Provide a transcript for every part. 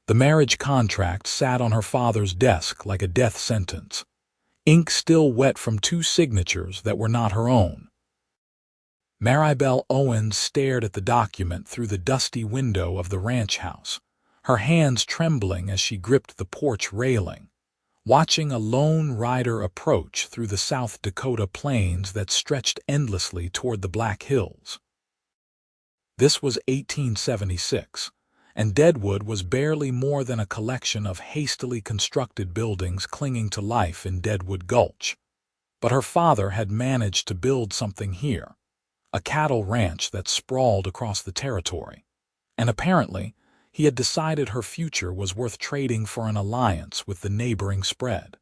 The marriage contract sat on her father's desk like a death sentence, ink still wet from two signatures that were not her own. Maribelle Owens stared at the document through the dusty window of the ranch house, her hands trembling as she gripped the porch railing, watching a lone rider approach through the South Dakota plains that stretched endlessly toward the Black Hills. This was 1876, and Deadwood was barely more than a collection of hastily constructed buildings clinging to life in Deadwood Gulch. But her father had managed to build something here, a cattle ranch that sprawled across the territory, and apparently he had decided her future was worth trading for an alliance with the neighboring spread.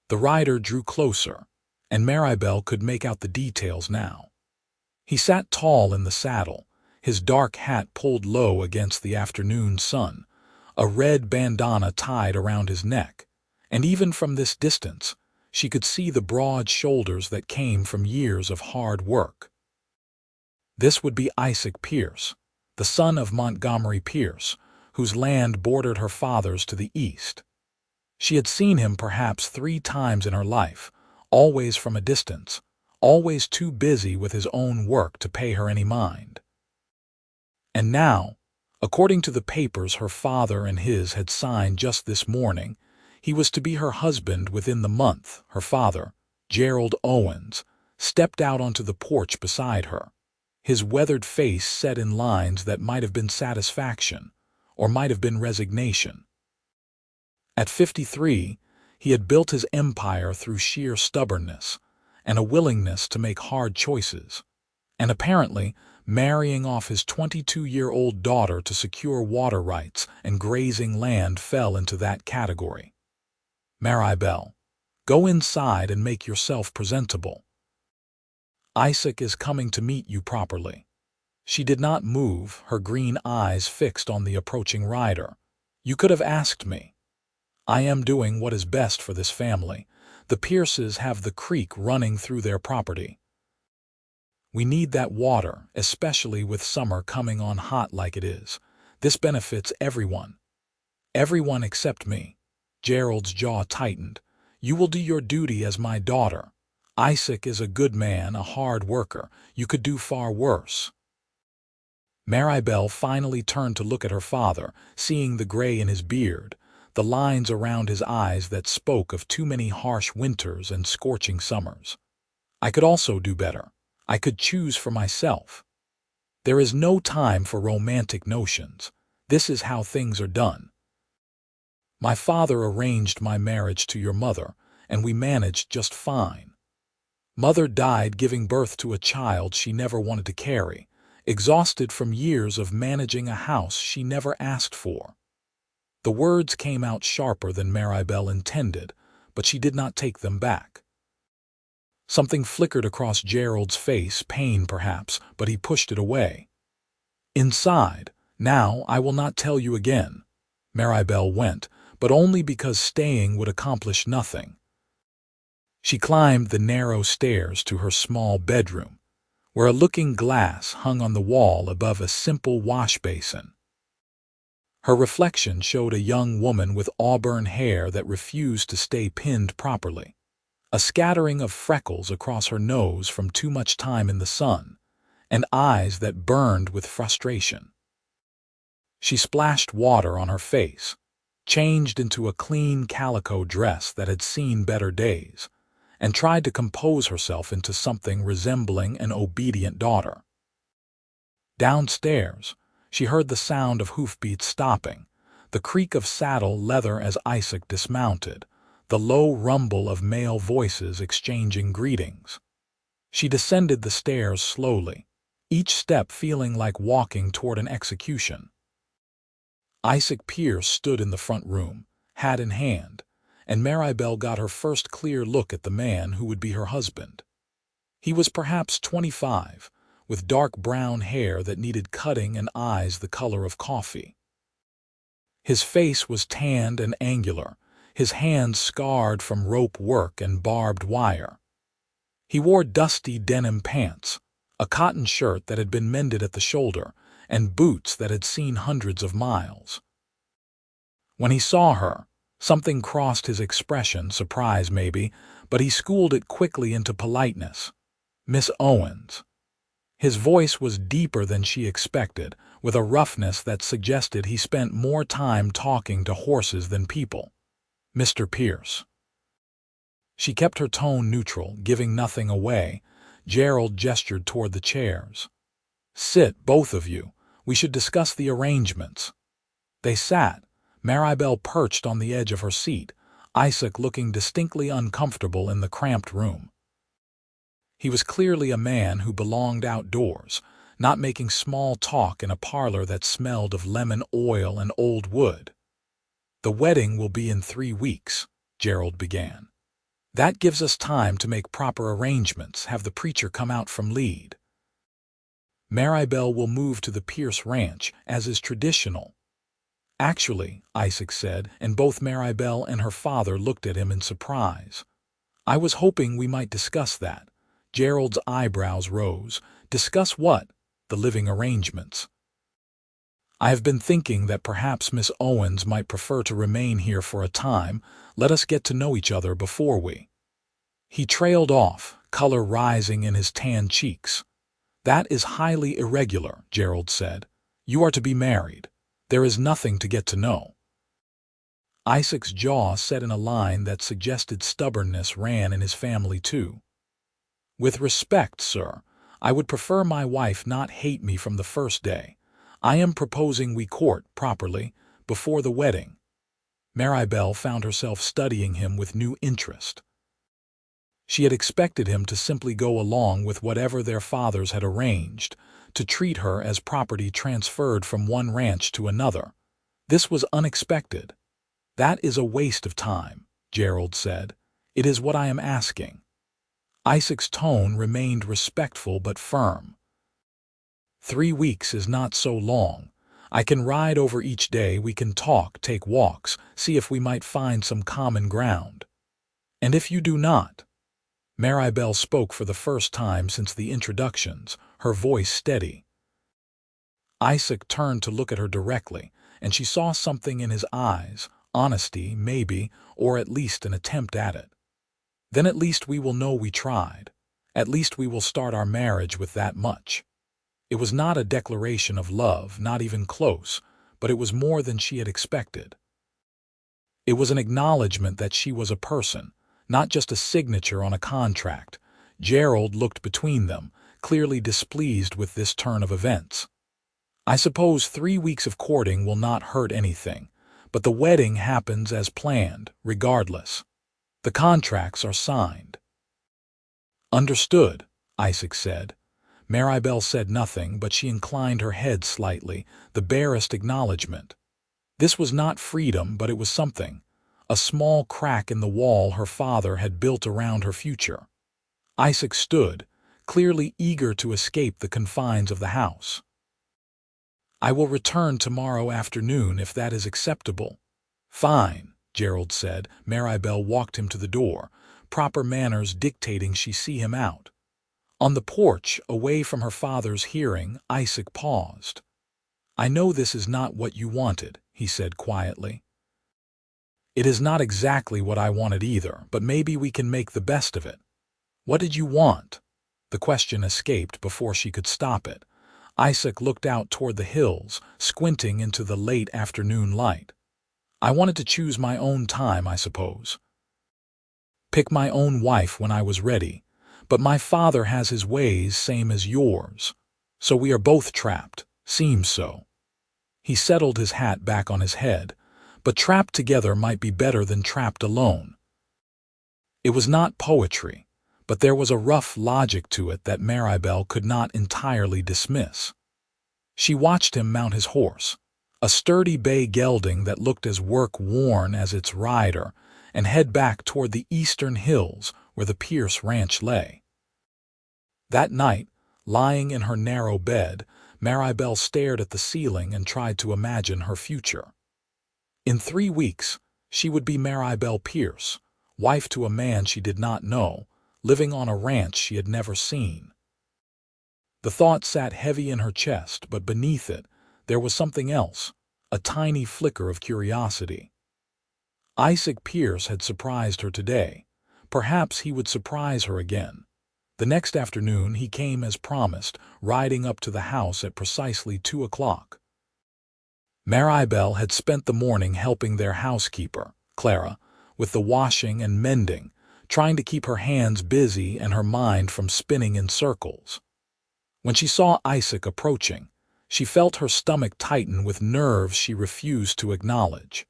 The rider drew closer, and Maribelle could make out the details now. He sat tall in the saddle, his dark hat pulled low against the afternoon sun, a red bandana tied around his neck, and even from this distance, she could see the broad shoulders that came from years of hard work. This would be Isaac Pierce, the son of Montgomery Pierce, whose land bordered her father's to the east. She had seen him perhaps 3 times in her life, always from a distance, always too busy with his own work to pay her any mind. And now, according to the papers her father and his had signed just this morning, he was to be her husband within the month. Her father, Gerald Owens, stepped out onto the porch beside her, his weathered face set in lines that might have been satisfaction or might have been resignation. At 53, he had built his empire through sheer stubbornness and a willingness to make hard choices, and apparently marrying off his 22-year-old daughter to secure water rights and grazing land fell into that category. Maribelle, go inside and make yourself presentable. Isaac is coming to meet you properly. She did not move, her green eyes fixed on the approaching rider. You could have asked me. I am doing what is best for this family. The Pierces have the creek running through their property. We need that water, especially with summer coming on hot like it is. This benefits everyone. Everyone except me. Gerald's jaw tightened. You will do your duty as my daughter. Isaac is a good man, a hard worker. You could do far worse. Maribelle finally turned to look at her father, seeing the gray in his beard, the lines around his eyes that spoke of too many harsh winters and scorching summers. I could also do better. I could choose for myself. There is no time for romantic notions. This is how things are done. My father arranged my marriage to your mother, and we managed just fine. Mother died giving birth to a child she never wanted to carry, exhausted from years of managing a house she never asked for. The words came out sharper than Maribelle intended, but she did not take them back. Something flickered across Gerald's face, pain perhaps, but he pushed it away. Inside, now I will not tell you again. Maribelle went, but only because staying would accomplish nothing. She climbed the narrow stairs to her small bedroom, where a looking glass hung on the wall above a simple wash basin. Her reflection showed a young woman with auburn hair that refused to stay pinned properly, a scattering of freckles across her nose from too much time in the sun, and eyes that burned with frustration. She splashed water on her face, changed into a clean calico dress that had seen better days, and tried to compose herself into something resembling an obedient daughter. Downstairs, she heard the sound of hoofbeats stopping, the creak of saddle leather as Isaac dismounted, the low rumble of male voices exchanging greetings. She descended the stairs slowly, each step feeling like walking toward an execution. Isaac Pierce stood in the front room, hat in hand, and Maribelle got her first clear look at the man who would be her husband. He was perhaps 25, with dark brown hair that needed cutting and eyes the color of coffee. His face was tanned and angular, his hands scarred from rope work and barbed wire. He wore dusty denim pants, a cotton shirt that had been mended at the shoulder, and boots that had seen hundreds of miles. When he saw her, something crossed his expression, surprise maybe, but he schooled it quickly into politeness. "Miss Owens." His voice was deeper than she expected, with a roughness that suggested he spent more time talking to horses than people. "Mr. Pierce." She kept her tone neutral, giving nothing away. Gerald gestured toward the chairs. "Sit, both of you. We should discuss the arrangements." They sat, Maribelle perched on the edge of her seat, Isaac looking distinctly uncomfortable in the cramped room. He was clearly a man who belonged outdoors, not making small talk in a parlor that smelled of lemon oil and old wood. "The wedding will be in 3 weeks," Gerald began. "That gives us time to make proper arrangements, have the preacher come out from Lead. Maribelle will move to the Pierce Ranch, as is traditional." "Actually," Isaac said, and both Maribelle and her father looked at him in surprise. "I was hoping we might discuss that." Gerald's eyebrows rose. "Discuss what?" "The living arrangements." "I have been thinking that perhaps Miss Owens might prefer to remain here for a time. Let us get to know each other before we—" He trailed off, color rising in his tan cheeks. "That is highly irregular," Gerald said. "You are to be married. There is nothing to get to know." Isaac's jaw set in a line that suggested stubbornness ran in his family too. "With respect, sir, I would prefer my wife not hate me from the first day. I am proposing we court properly before the wedding." Maribelle found herself studying him with new interest. She had expected him to simply go along with whatever their fathers had arranged, to treat her as property transferred from one ranch to another. This was unexpected. "That is a waste of time," Gerald said. "It is what I am asking." Isaac's tone remained respectful but firm. 3 weeks is not so long. I can ride over each day, we can talk, take walks, see if we might find some common ground." "And if you do not?" Maribelle spoke for the first time since the introductions, her voice steady. Isaac turned to look at her directly, and she saw something in his eyes, honesty, maybe, or at least an attempt at it. "Then at least we will know we tried. At least we will start our marriage with that much." It was not a declaration of love, not even close, but it was more than she had expected. It was an acknowledgement that she was a person, not just a signature on a contract. Gerald looked between them, clearly displeased with this turn of events. "I suppose 3 weeks of courting will not hurt anything, but the wedding happens as planned, regardless. The contracts are signed." "Understood," Isaac said. Maribelle said nothing, but she inclined her head slightly, the barest acknowledgement. This was not freedom, but it was something. A small crack in the wall her father had built around her future. Isaac stood, clearly eager to escape the confines of the house. "I will return tomorrow afternoon if that is acceptable." "Fine," Gerald said. Maribelle walked him to the door, proper manners dictating she see him out. On the porch, away from her father's hearing, Isaac paused. "I know this is not what you wanted," he said quietly. "It is not exactly what I wanted either, but maybe we can make the best of it." "What did you want?" The question escaped before she could stop it. Isaac looked out toward the hills, squinting into the late afternoon light. "I wanted to choose my own time, I suppose. Pick my own wife when I was ready. But my father has his ways, same as yours. So we are both trapped. Seems so." He settled his hat back on his head. "But trapped together might be better than trapped alone." It was not poetry, but there was a rough logic to it that Maribelle could not entirely dismiss. She watched him mount his horse, a sturdy bay gelding that looked as work-worn as its rider, and head back toward the eastern hills where the Pierce Ranch lay. That night, lying in her narrow bed, Maribelle stared at the ceiling and tried to imagine her future. In 3 weeks, she would be Maribelle Pierce, wife to a man she did not know, living on a ranch she had never seen. The thought sat heavy in her chest, but beneath it, there was something else, a tiny flicker of curiosity. Isaac Pierce had surprised her today. Perhaps he would surprise her again. The next afternoon he came as promised, riding up to the house at precisely 2 o'clock. Maribelle had spent the morning helping their housekeeper, Clara, with the washing and mending, trying to keep her hands busy and her mind from spinning in circles. When she saw Isaac approaching, she felt her stomach tighten with nerves she refused to acknowledge.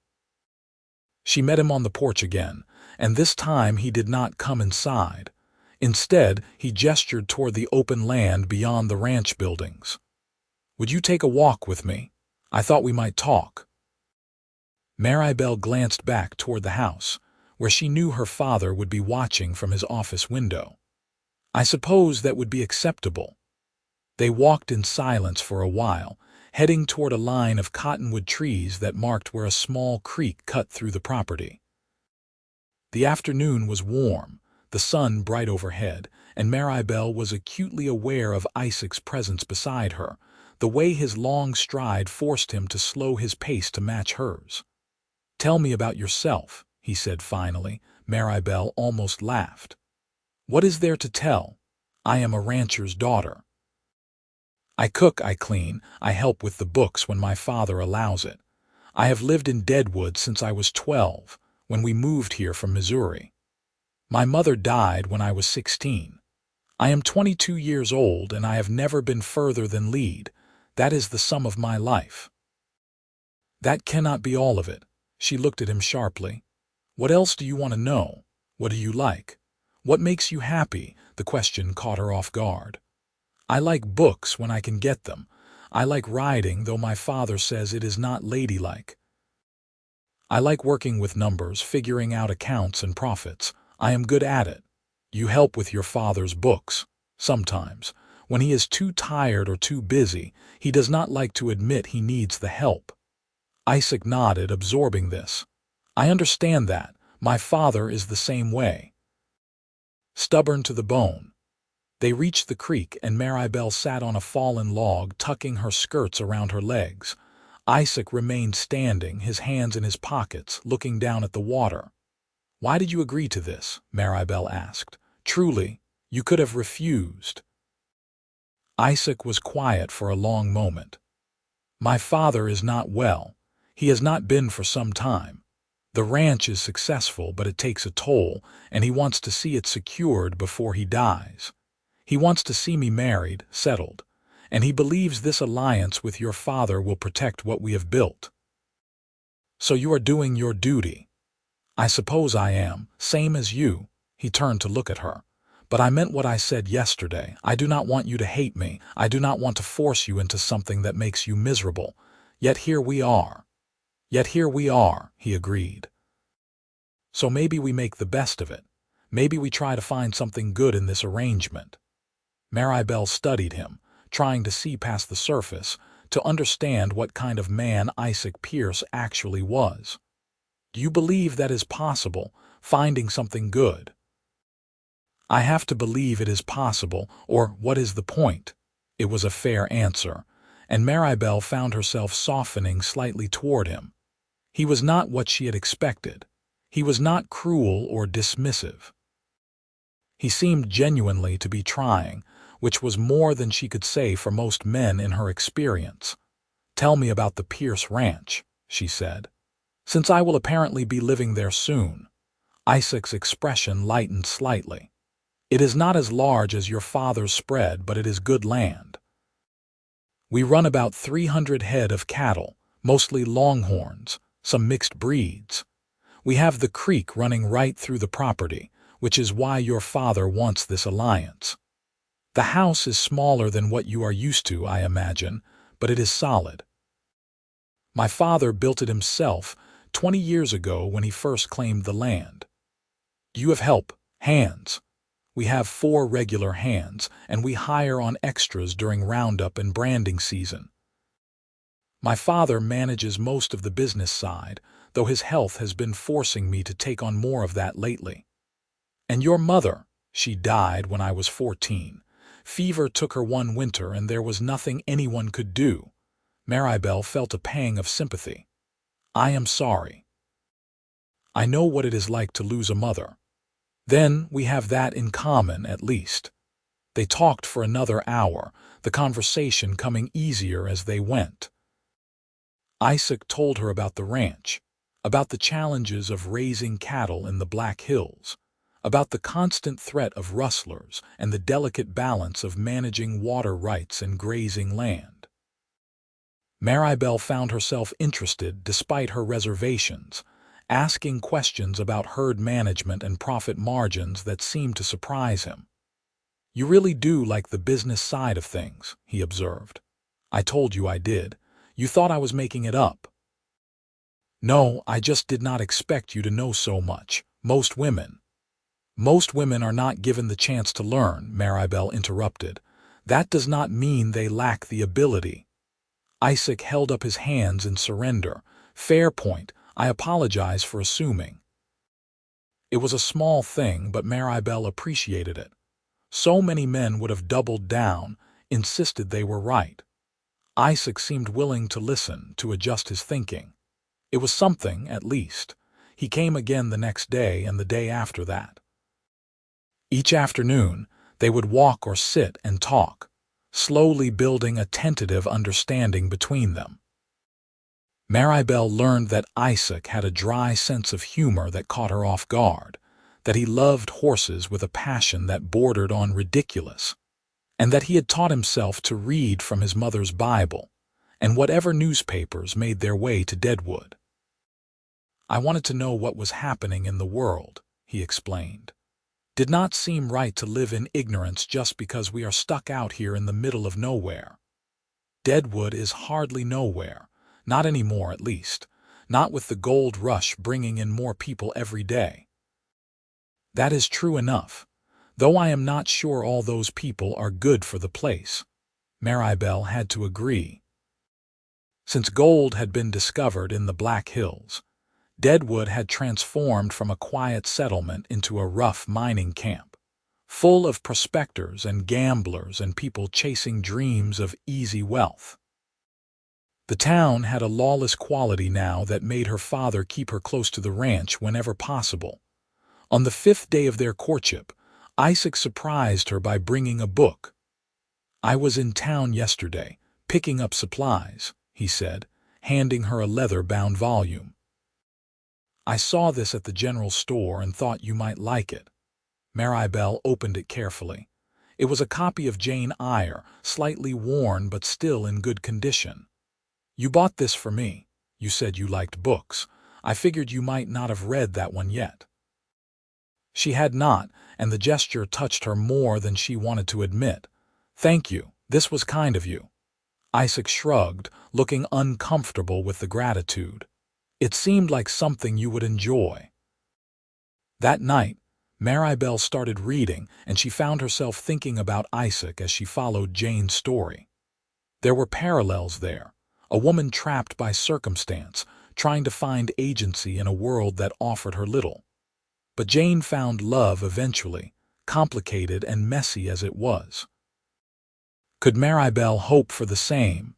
She met him on the porch again, and this time he did not come inside. Instead, he gestured toward the open land beyond the ranch buildings. "Would you take a walk with me? I thought we might talk." Maribelle glanced back toward the house, where she knew her father would be watching from his office window. "I suppose that would be acceptable." They walked in silence for a while, heading toward a line of cottonwood trees that marked where a small creek cut through the property. The afternoon was warm, the sun bright overhead, and Maribelle was acutely aware of Isaac's presence beside her. The way his long stride forced him to slow his pace to match hers. "Tell me about yourself," he said finally. Maribelle almost laughed. "What is there to tell? I am a rancher's daughter. I cook, I clean, I help with the books when my father allows it. I have lived in Deadwood since I was 12, when we moved here from Missouri. My mother died when I was 16. I am 22 years old and I have never been further than Lead. That is the sum of my life." "That cannot be all of it." She looked at him sharply. "What else do you want to know? What do you like? What makes you happy?" The question caught her off guard. "I like books when I can get them. I like riding, though my father says it is not ladylike. I like working with numbers, figuring out accounts and profits. I am good at it. You help with your father's books. Sometimes, when he is too tired or too busy, he does not like to admit he needs the help." Isaac nodded, absorbing this. "I understand that. My father is the same way. Stubborn to the bone." They reached the creek, and Maribelle sat on a fallen log, tucking her skirts around her legs. Isaac remained standing, his hands in his pockets, looking down at the water. "Why did you agree to this?" Maribelle asked. "Truly, you could have refused." Isaac was quiet for a long moment. "My father is not well. He has not been for some time. The ranch is successful, but it takes a toll, and he wants to see it secured before he dies. He wants to see me married, settled, and he believes this alliance with your father will protect what we have built." "So you are doing your duty." "I suppose I am, same as you." He turned to look at her. "But I meant what I said yesterday. I do not want you to hate me. I do not want to force you into something that makes you miserable. Yet here we are." "Yet here we are," he agreed. "So maybe we make the best of it. Maybe we try to find something good in this arrangement." Maribelle studied him, trying to see past the surface, to understand what kind of man Isaac Pierce actually was. "Do you believe that is possible, finding something good?" "I have to believe it is possible, or what is the point?" It was a fair answer, and Maribelle found herself softening slightly toward him. He was not what she had expected. He was not cruel or dismissive. He seemed genuinely to be trying, which was more than she could say for most men in her experience. "Tell me about the Pierce Ranch," she said, "since I will apparently be living there soon." Isaac's expression lightened slightly. "It is not as large as your father's spread, but it is good land. We run about 300 head of cattle, mostly longhorns, some mixed breeds. We have the creek running right through the property, which is why your father wants this alliance. The house is smaller than what you are used to, I imagine, but it is solid. My father built it himself 20 years ago when he first claimed the land. You have help, hands. We have 4 regular hands, and we hire on extras during roundup and branding season. My father manages most of the business side, though his health has been forcing me to take on more of that lately. And your mother, she died when I was 14. Fever took her one winter and there was nothing anyone could do." Maribelle felt a pang of sympathy. I am sorry. I know what it is like to lose a mother. Then we have that in common, at least. They talked for another hour, the conversation coming easier as they went. Isaac told her about the ranch, about the challenges of raising cattle in the Black Hills, about the constant threat of rustlers and the delicate balance of managing water rights and grazing land. Maribelle found herself interested despite her reservations, asking questions about herd management and profit margins that seemed to surprise him. You really do like the business side of things, he observed. I told you I did. You thought I was making it up. No, I just did not expect you to know so much. Most women are not given the chance to learn, Maribelle interrupted. That does not mean they lack the ability. Isaac held up his hands in surrender. Fair point. I apologize for assuming. It was a small thing, but Maribelle appreciated it. So many men would have doubled down, insisted they were right. Isaac seemed willing to listen, to adjust his thinking. It was something, at least. He came again the next day and the day after that. Each afternoon, they would walk or sit and talk, slowly building a tentative understanding between them. Maribelle learned that Isaac had a dry sense of humor that caught her off guard, that he loved horses with a passion that bordered on ridiculous, and that he had taught himself to read from his mother's Bible and whatever newspapers made their way to Deadwood. I wanted to know what was happening in the world, he explained. Did not seem right to live in ignorance just because we are stuck out here in the middle of nowhere. Deadwood is hardly nowhere, not anymore at least, not with the gold rush bringing in more people every day. That is true enough, though I am not sure all those people are good for the place. Maribelle had to agree. Since gold had been discovered in the Black Hills, Deadwood had transformed from a quiet settlement into a rough mining camp, full of prospectors and gamblers and people chasing dreams of easy wealth. The town had a lawless quality now that made her father keep her close to the ranch whenever possible. On the 5th day of their courtship, Isaac surprised her by bringing a book. I was in town yesterday, picking up supplies, he said, handing her a leather-bound volume. I saw this at the general store and thought you might like it. Maribelle opened it carefully. It was a copy of Jane Eyre, slightly worn but still in good condition. You bought this for me. You said you liked books. I figured you might not have read that one yet. She had not, and the gesture touched her more than she wanted to admit. Thank you. This was kind of you. Isaac shrugged, looking uncomfortable with the gratitude. It seemed like something you would enjoy. That night, Maribelle started reading, and she found herself thinking about Isaac as she followed Jane's story. There were parallels there, a woman trapped by circumstance, trying to find agency in a world that offered her little. But Jane found love eventually, complicated and messy as it was. Could Maribelle hope for the same?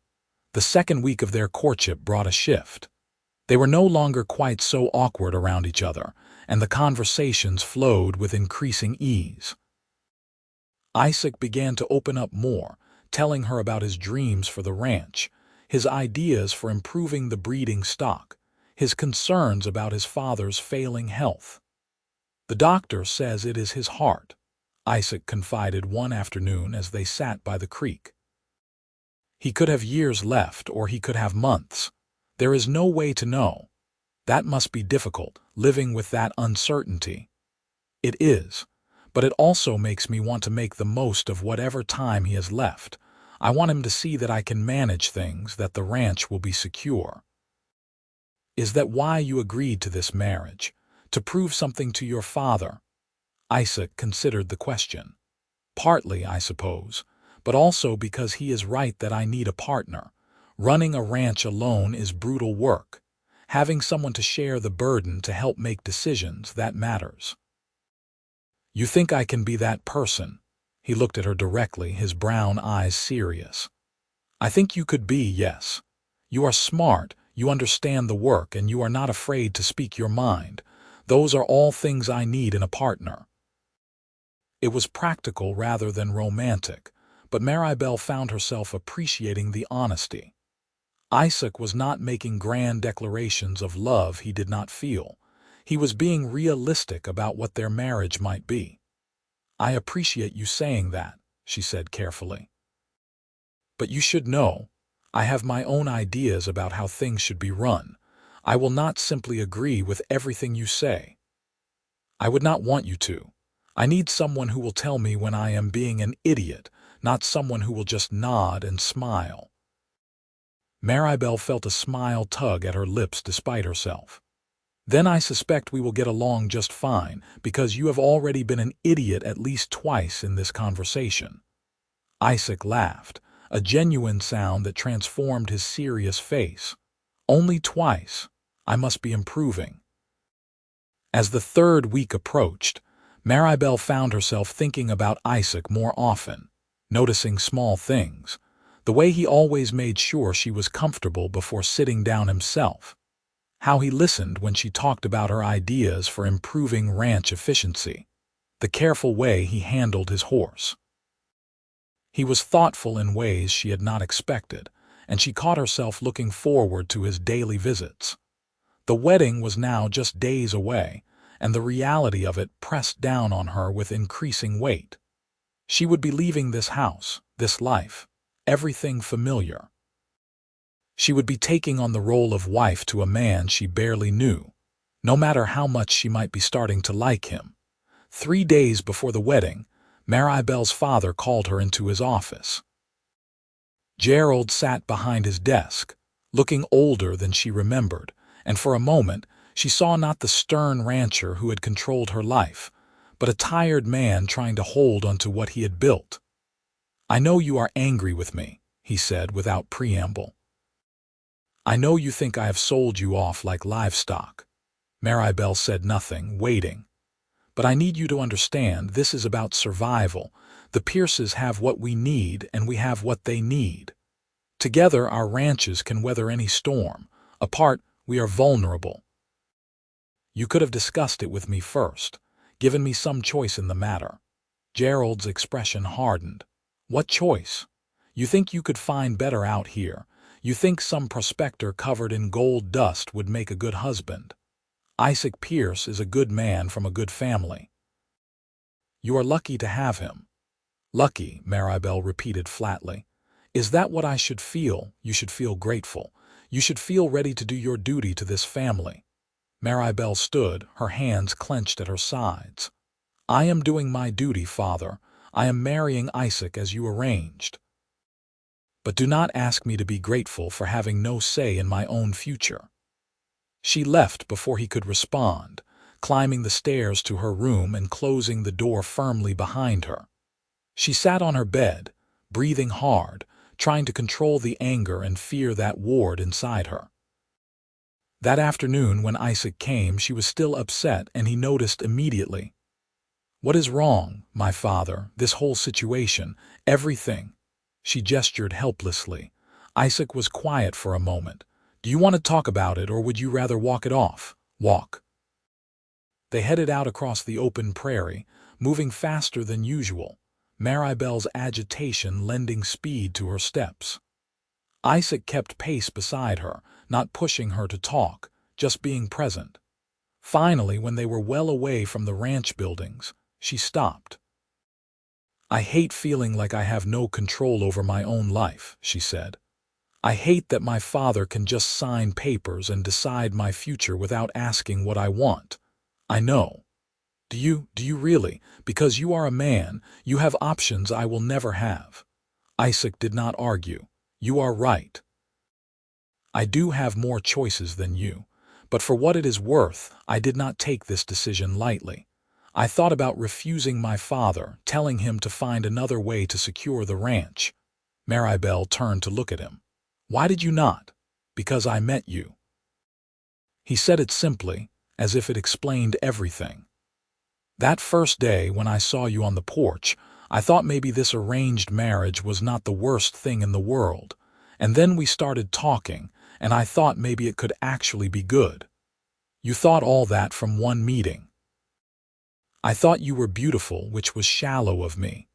The second week of their courtship brought a shift. They were no longer quite so awkward around each other, and the conversations flowed with increasing ease. Isaac began to open up more, telling her about his dreams for the ranch, his ideas for improving the breeding stock, his concerns about his father's failing health. The doctor says it is his heart, Isaac confided one afternoon as they sat by the creek. He could have years left, or he could have months. There is no way to know. That must be difficult, living with that uncertainty. It is, but it also makes me want to make the most of whatever time he has left. I want him to see that I can manage things, that the ranch will be secure. Is that why you agreed to this marriage? To prove something to your father? Isaac considered the question. Partly, I suppose, but also because he is right that I need a partner. Running a ranch alone is brutal work. Having someone to share the burden, to help make decisions, that matters. You think I can be that person? He looked at her directly, his brown eyes serious. I think you could be, yes. You are smart, you understand the work, and you are not afraid to speak your mind. Those are all things I need in a partner." It was practical rather than romantic, but Maribelle found herself appreciating the honesty. Isaac was not making grand declarations of love he did not feel. He was being realistic about what their marriage might be. "I appreciate you saying that," she said carefully. "But you should know, I have my own ideas about how things should be run. I will not simply agree with everything you say. I would not want you to. I need someone who will tell me when I am being an idiot, not someone who will just nod and smile." Maribelle felt a smile tug at her lips despite herself. "Then I suspect we will get along just fine, because you have already been an idiot at least twice in this conversation." Isaac laughed, a genuine sound that transformed his serious face. "Only twice. I must be improving." As the third week approached, Maribelle found herself thinking about Isaac more often, noticing small things, the way he always made sure she was comfortable before sitting down himself, how he listened when she talked about her ideas for improving ranch efficiency, the careful way he handled his horse. He was thoughtful in ways she had not expected, and she caught herself looking forward to his daily visits. The wedding was now just days away, and the reality of it pressed down on her with increasing weight. She would be leaving this house, this life, everything familiar. She would be taking on the role of wife to a man she barely knew, no matter how much she might be starting to like him. 3 days before the wedding, Maribelle's father called her into his office. Gerald sat behind his desk, looking older than she remembered, and for a moment she saw not the stern rancher who had controlled her life, but a tired man trying to hold onto what he had built. "I know you are angry with me," he said without preamble. "I know you think I have sold you off like livestock." Maribelle said nothing, waiting. "But I need you to understand this is about survival. The Pierces have what we need, and we have what they need. Together our ranches can weather any storm. Apart, we are vulnerable. You could have discussed it with me first, given me some choice in the matter." Gerald's expression hardened. "What choice? You think you could find better out here? You think some prospector covered in gold dust would make a good husband? Isaac Pierce is a good man from a good family. You are lucky to have him." "Lucky," Maribelle repeated flatly. "Is that what I should feel? You should feel grateful. You should feel ready to do your duty to this family." Maribelle stood, her hands clenched at her sides. "I am doing my duty, father. I am marrying Isaac as you arranged. But do not ask me to be grateful for having no say in my own future." She left before he could respond, climbing the stairs to her room and closing the door firmly behind her. She sat on her bed, breathing hard, trying to control the anger and fear that warred inside her. That afternoon when Isaac came, she was still upset, and he noticed immediately. "What is wrong, my father? This whole situation, everything." She gestured helplessly. Isaac was quiet for a moment. "Do you want to talk about it, or would you rather walk it off?" "Walk." They headed out across the open prairie, moving faster than usual, Maribelle's agitation lending speed to her steps. Isaac kept pace beside her, not pushing her to talk, just being present. Finally, when they were well away from the ranch buildings, she stopped. "I hate feeling like I have no control over my own life," she said. "I hate that my father can just sign papers and decide my future without asking what I want. I know. Do you really? Because you are a man, you have options I will never have." Isaac did not argue. "You are right. I do have more choices than you, but for what it is worth, I did not take this decision lightly. I thought about refusing my father, telling him to find another way to secure the ranch." Maribelle turned to look at him. "Why did you not?" "Because I met you." He said it simply, as if it explained everything. "That first day when I saw you on the porch, I thought maybe this arranged marriage was not the worst thing in the world. And then we started talking, and I thought maybe it could actually be good. You thought all that from one meeting. I thought you were beautiful, which was shallow of me.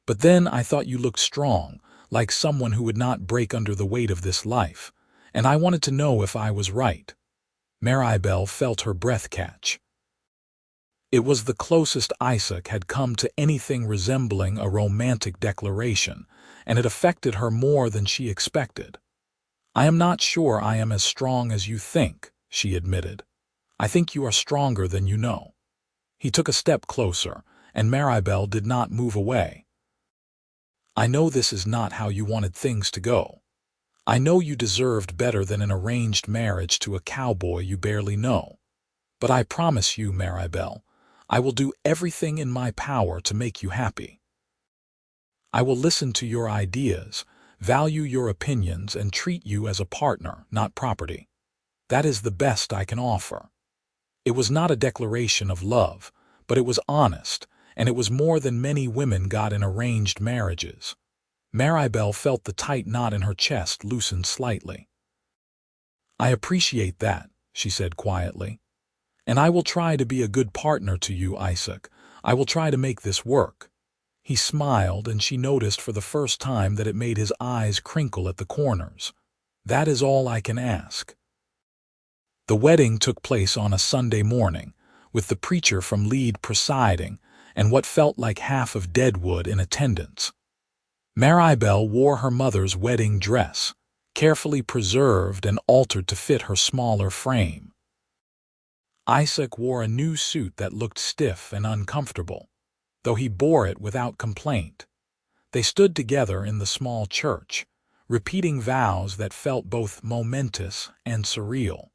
But then I thought you looked strong, like someone who would not break under the weight of this life, and I wanted to know if I was right. Maribelle felt her breath catch. It was the closest Isaac had come to anything resembling a romantic declaration, and it affected her more than she expected. "I am not sure I am as strong as you think," she admitted. "I think you are stronger than you know." He took a step closer, and Maribelle did not move away. "I know this is not how you wanted things to go. I know you deserved better than an arranged marriage to a cowboy you barely know. But I promise you, Maribelle, I will do everything in my power to make you happy. I will listen to your ideas, value your opinions, and treat you as a partner, not property. That is the best I can offer." It was not a declaration of love, but it was honest, and it was more than many women got in arranged marriages. Maribelle felt the tight knot in her chest loosen slightly. "I appreciate that," she said quietly. "And I will try to be a good partner to you, Isaac. I will try to make this work." He smiled, and she noticed for the first time that it made his eyes crinkle at the corners. "That is all I can ask." The wedding took place on a Sunday morning, with the preacher from Lead presiding and what felt like half of Deadwood in attendance. Maribelle wore her mother's wedding dress, carefully preserved and altered to fit her smaller frame. Isaac wore a new suit that looked stiff and uncomfortable, though he bore it without complaint. They stood together in the small church, repeating vows that felt both momentous and surreal.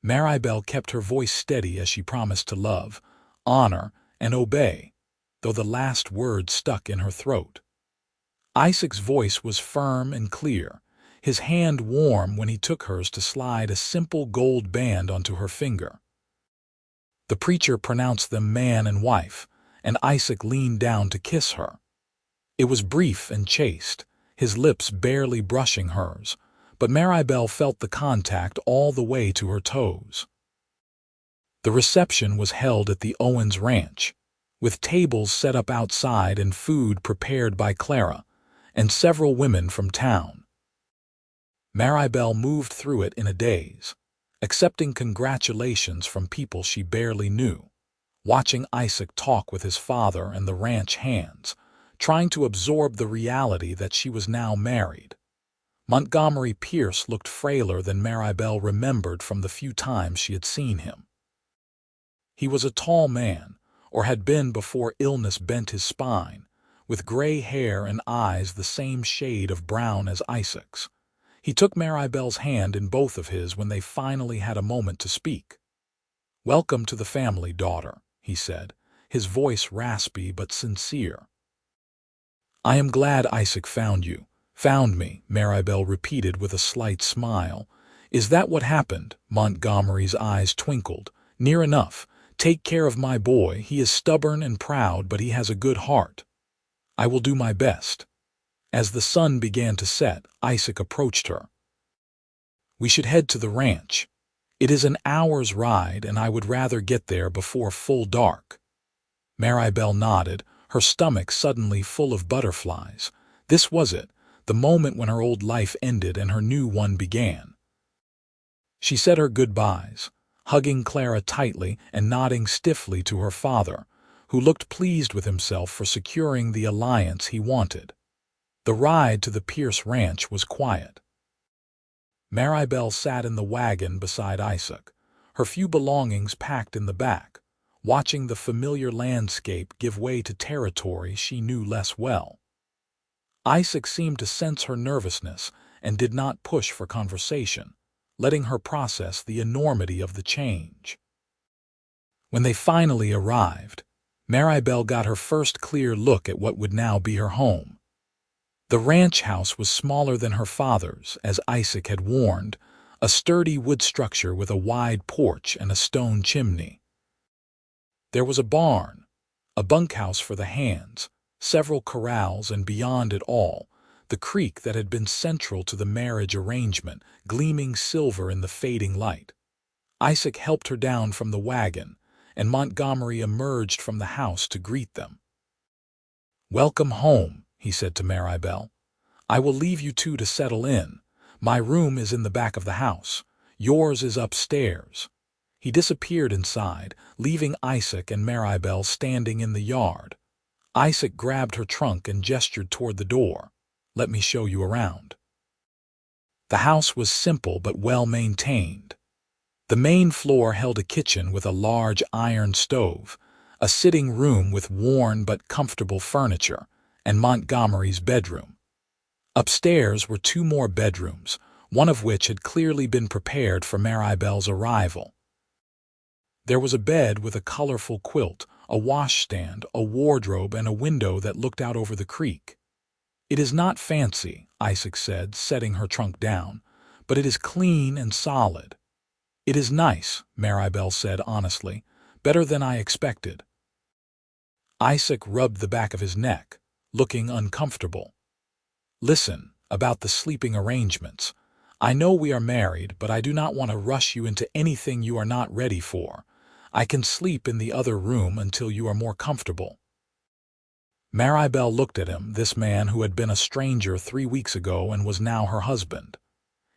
Maribelle kept her voice steady as she promised to love, honor, and obey, though the last word stuck in her throat. Isaac's voice was firm and clear, his hand warm when he took hers to slide a simple gold band onto her finger. The preacher pronounced them man and wife, and Isaac leaned down to kiss her. It was brief and chaste, his lips barely brushing hers, but Maribelle felt the contact all the way to her toes. The reception was held at the Owens Ranch, with tables set up outside and food prepared by Clara and several women from town. Maribelle moved through it in a daze, accepting congratulations from people she barely knew, watching Isaac talk with his father and the ranch hands, trying to absorb the reality that she was now married. Montgomery Pierce looked frailer than Maribelle remembered from the few times she had seen him. He was a tall man, or had been before illness bent his spine, with gray hair and eyes the same shade of brown as Isaac's. He took Maribelle's hand in both of his when they finally had a moment to speak. "Welcome to the family, daughter," he said, his voice raspy but sincere. "I am glad Isaac found you." "Found me," Maribelle repeated with a slight smile. "Is that what happened?" Montgomery's eyes twinkled. "Near enough. Take care of my boy. He is stubborn and proud, but he has a good heart. I will do my best." As the sun began to set, Isaac approached her. "We should head to the ranch. It is an hour's ride, and I would rather get there before full dark." Maribelle nodded, her stomach suddenly full of butterflies. This was it, the moment when her old life ended and her new one began. She said her goodbyes, hugging Clara tightly and nodding stiffly to her father, who looked pleased with himself for securing the alliance he wanted. The ride to the Pierce Ranch was quiet. Maribelle sat in the wagon beside Isaac, her few belongings packed in the back, watching the familiar landscape give way to territory she knew less well. Isaac seemed to sense her nervousness and did not push for conversation, letting her process the enormity of the change. When they finally arrived, Maribelle got her first clear look at what would now be her home. The ranch house was smaller than her father's, as Isaac had warned, a sturdy wood structure with a wide porch and a stone chimney. There was a barn, a bunkhouse for the hands, several corrals, and beyond it all, the creek that had been central to the marriage arrangement, gleaming silver in the fading light. Isaac helped her down from the wagon, and Montgomery emerged from the house to greet them. "Welcome home," he said to Maribelle. "I will leave you two to settle in. My room is in the back of the house. Yours is upstairs." He disappeared inside, leaving Isaac and Maribelle standing in the yard. Isaac grabbed her trunk and gestured toward the door. "Let me show you around." The house was simple but well maintained. The main floor held a kitchen with a large iron stove, a sitting room with worn but comfortable furniture, and Montgomery's bedroom. Upstairs were two more bedrooms, one of which had clearly been prepared for Maribelle's arrival. There was a bed with a colorful quilt, a washstand, a wardrobe, and a window that looked out over the creek. "It is not fancy," Isaac said, setting her trunk down, "but it is clean and solid." "It is nice," Maribelle said honestly, "better than I expected." Isaac rubbed the back of his neck, looking uncomfortable. "Listen, about the sleeping arrangements. I know we are married, but I do not want to rush you into anything you are not ready for. I can sleep in the other room until you are more comfortable." Maribelle looked at him, this man who had been a stranger 3 weeks ago and was now her husband.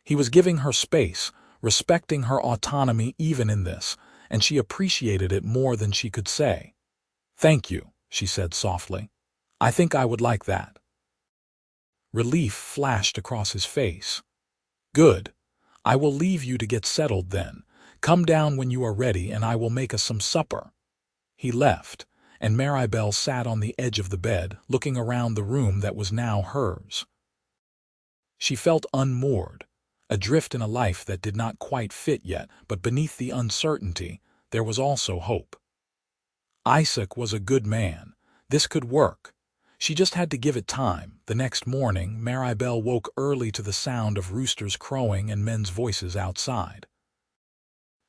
He was giving her space, respecting her autonomy even in this, and she appreciated it more than she could say. "Thank you," she said softly. "I think I would like that." Relief flashed across his face. "Good. I will leave you to get settled then. Come down when you are ready and I will make us some supper." He left, and Maribelle sat on the edge of the bed, looking around the room that was now hers. She felt unmoored, adrift in a life that did not quite fit yet, but beneath the uncertainty, there was also hope. Isaac was a good man. This could work. She just had to give it time. The next morning, Maribelle woke early to the sound of roosters crowing and men's voices outside.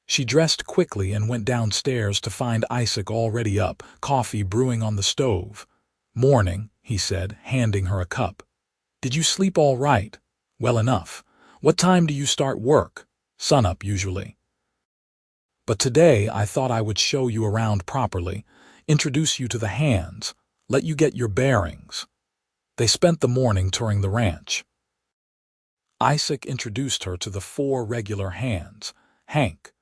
She dressed quickly and went downstairs to find Isaac already up, coffee brewing on the stove. "Morning," he said, handing her a cup. "Did you sleep all right?" "Well enough. What time do you start work?" "Sunup, usually." "But today I thought I would show you around properly, introduce you to the hands, let you get your bearings." They spent the morning touring the ranch. Isaac introduced her to the 4 regular hands: Hank,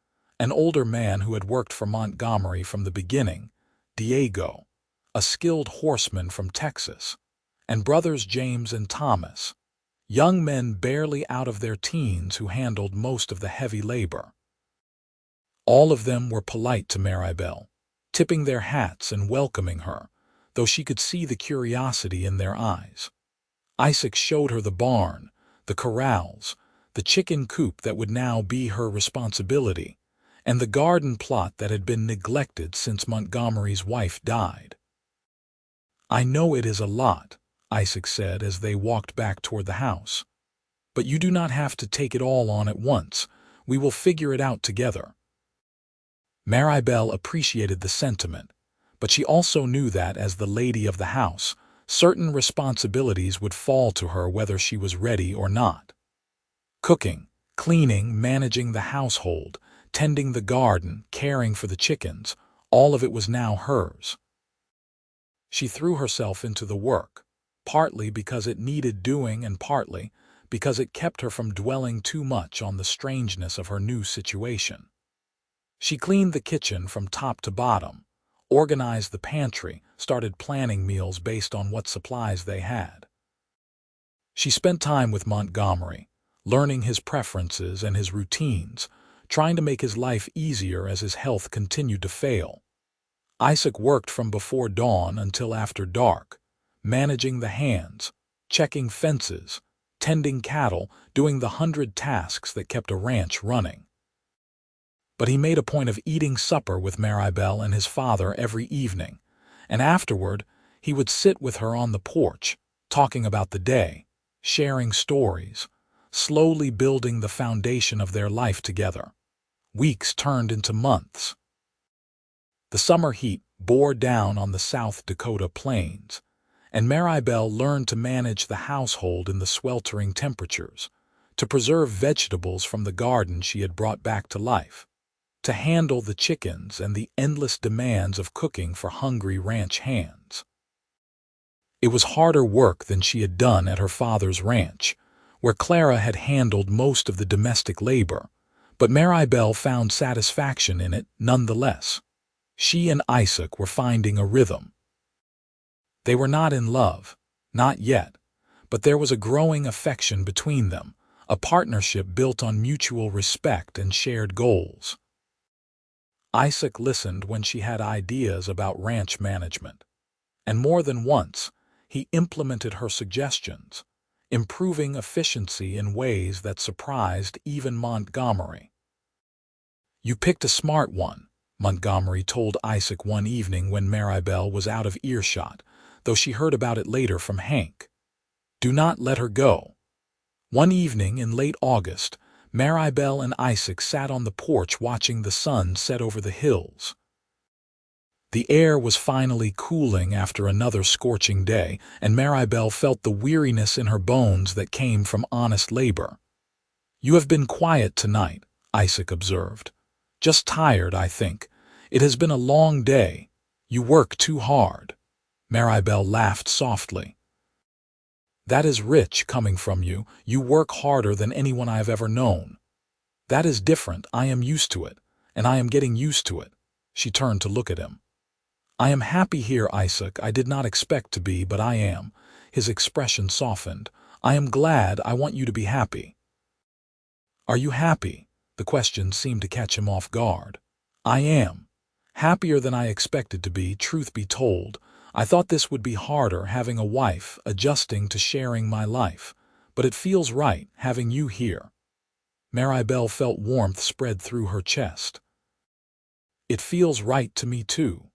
an older man who had worked for Montgomery from the beginning; Diego, a skilled horseman from Texas; and brothers James and Thomas, young men barely out of their teens who handled most of the heavy labor. All of them were polite to Maribelle, tipping their hats and welcoming her, though she could see the curiosity in their eyes. Isaac showed her the barn, the corrals, the chicken coop that would now be her responsibility, and the garden plot that had been neglected since Montgomery's wife died. "I know it is a lot," Isaac said as they walked back toward the house. "But you do not have to take it all on at once. We will figure it out together." Maribelle appreciated the sentiment, but she also knew that, as the lady of the house, certain responsibilities would fall to her whether she was ready or not. Cooking, cleaning, managing the household, tending the garden, caring for the chickens, all of it was now hers. She threw herself into the work, partly because it needed doing and partly because it kept her from dwelling too much on the strangeness of her new situation. She cleaned the kitchen from top to bottom, organized the pantry, started planning meals based on what supplies they had. She spent time with Montgomery, learning his preferences and his routines, trying to make his life easier as his health continued to fail. Isaac worked from before dawn until after dark, managing the hands, checking fences, tending cattle, doing the 100 tasks that kept a ranch running. But he made a point of eating supper with Maribelle and his father every evening, and afterward he would sit with her on the porch, talking about the day, sharing stories, slowly building the foundation of their life together. Weeks turned into months. The summer heat bore down on the South Dakota plains, and Maribelle learned to manage the household in the sweltering temperatures, to preserve vegetables from the garden she had brought back to life, to handle the chickens and the endless demands of cooking for hungry ranch hands. It was harder work than she had done at her father's ranch, where Clara had handled most of the domestic labor, but Maribelle found satisfaction in it nonetheless. She and Isaac were finding a rhythm. They were not in love, not yet, but there was a growing affection between them, a partnership built on mutual respect and shared goals. Isaac listened when she had ideas about ranch management, and more than once, he implemented her suggestions, improving efficiency in ways that surprised even Montgomery. "You picked a smart one," Montgomery told Isaac one evening when Maribelle was out of earshot, though she heard about it later from Hank. "Do not let her go." One evening in late August, Maribelle and Isaac sat on the porch watching the sun set over the hills. The air was finally cooling after another scorching day, and Maribelle felt the weariness in her bones that came from honest labor. "You have been quiet tonight," Isaac observed. "Just tired, I think. It has been a long day. You work too hard." Maribelle laughed softly. "That is rich coming from you. You work harder than anyone I have ever known." "That is different. I am used to it, and I am getting used to it." She turned to look at him. "I am happy here, Isaac. I did not expect to be, but I am." His expression softened. "I am glad. I want you to be happy." "Are you happy?" The question seemed to catch him off guard. "I am. Happier than I expected to be, truth be told. I thought this would be harder, having a wife, adjusting to sharing my life. But it feels right, having you here." Maribelle felt warmth spread through her chest. "It feels right to me, too."